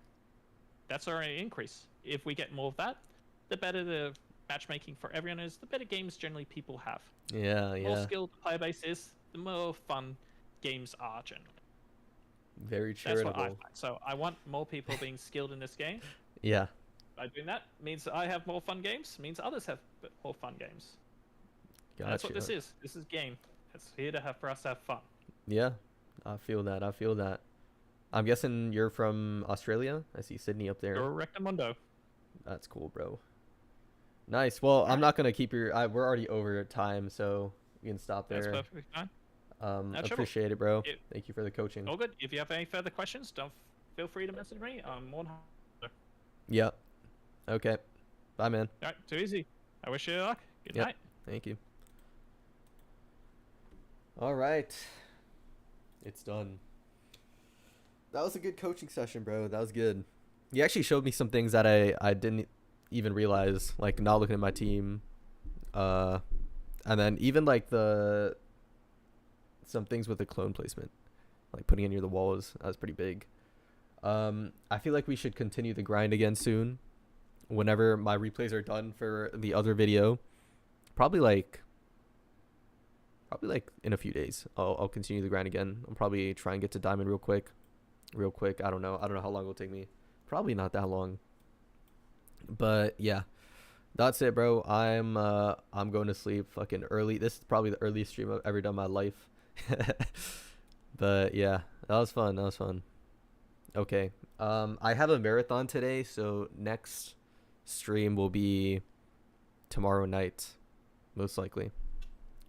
That's already an increase. If we get more of that, the better the matchmaking for everyone is, the better games generally people have. Yeah. The more Yeah. skilled the player base is, the more fun games are generally. Very That's what I charitable. find. So I want more people being skilled in this game. Yeah. By doing that means I have more fun games, means others have more fun games. Gotcha. That's what this is. This is game. It's here to have for us to have fun. Yeah. I feel that. I feel that. I'm guessing you're from Australia. I see Sydney up there. Correct, Mundo. That's cool, bro. Nice. Well, I'm Alright. not gonna keep your. We're already over time, so we can stop That's there. perfectly fine. No trouble. Appreciate it, bro. It- Thank you for the coaching. All good. If you have any further questions, don't feel free to message me. I'm more than happy. Yep. Okay. Bye, man. All right, too easy. I wish you luck. Good Yep. night. Thank you. All right. It's done. That was a good coaching session, bro. That was good. You actually showed me some things that I didn't even realize, like not looking at my team. And then even like some things with the clone placement, like putting it near the walls. That was pretty big. I feel like we should continue the grind again soon. Whenever my replays are done for the other video, probably like in a few days, I'll continue the grind again. I'll probably try and get to diamond real quick. I don't know how long it'll take me. Probably not that long. But yeah, that's it, bro. I'm going to sleep fucking early. This is probably the earliest stream I've ever done in my life. But yeah, that was fun. Okay. I have a marathon today, so next stream will be tomorrow night, most likely.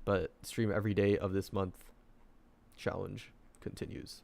But stream every day of this month challenge continues.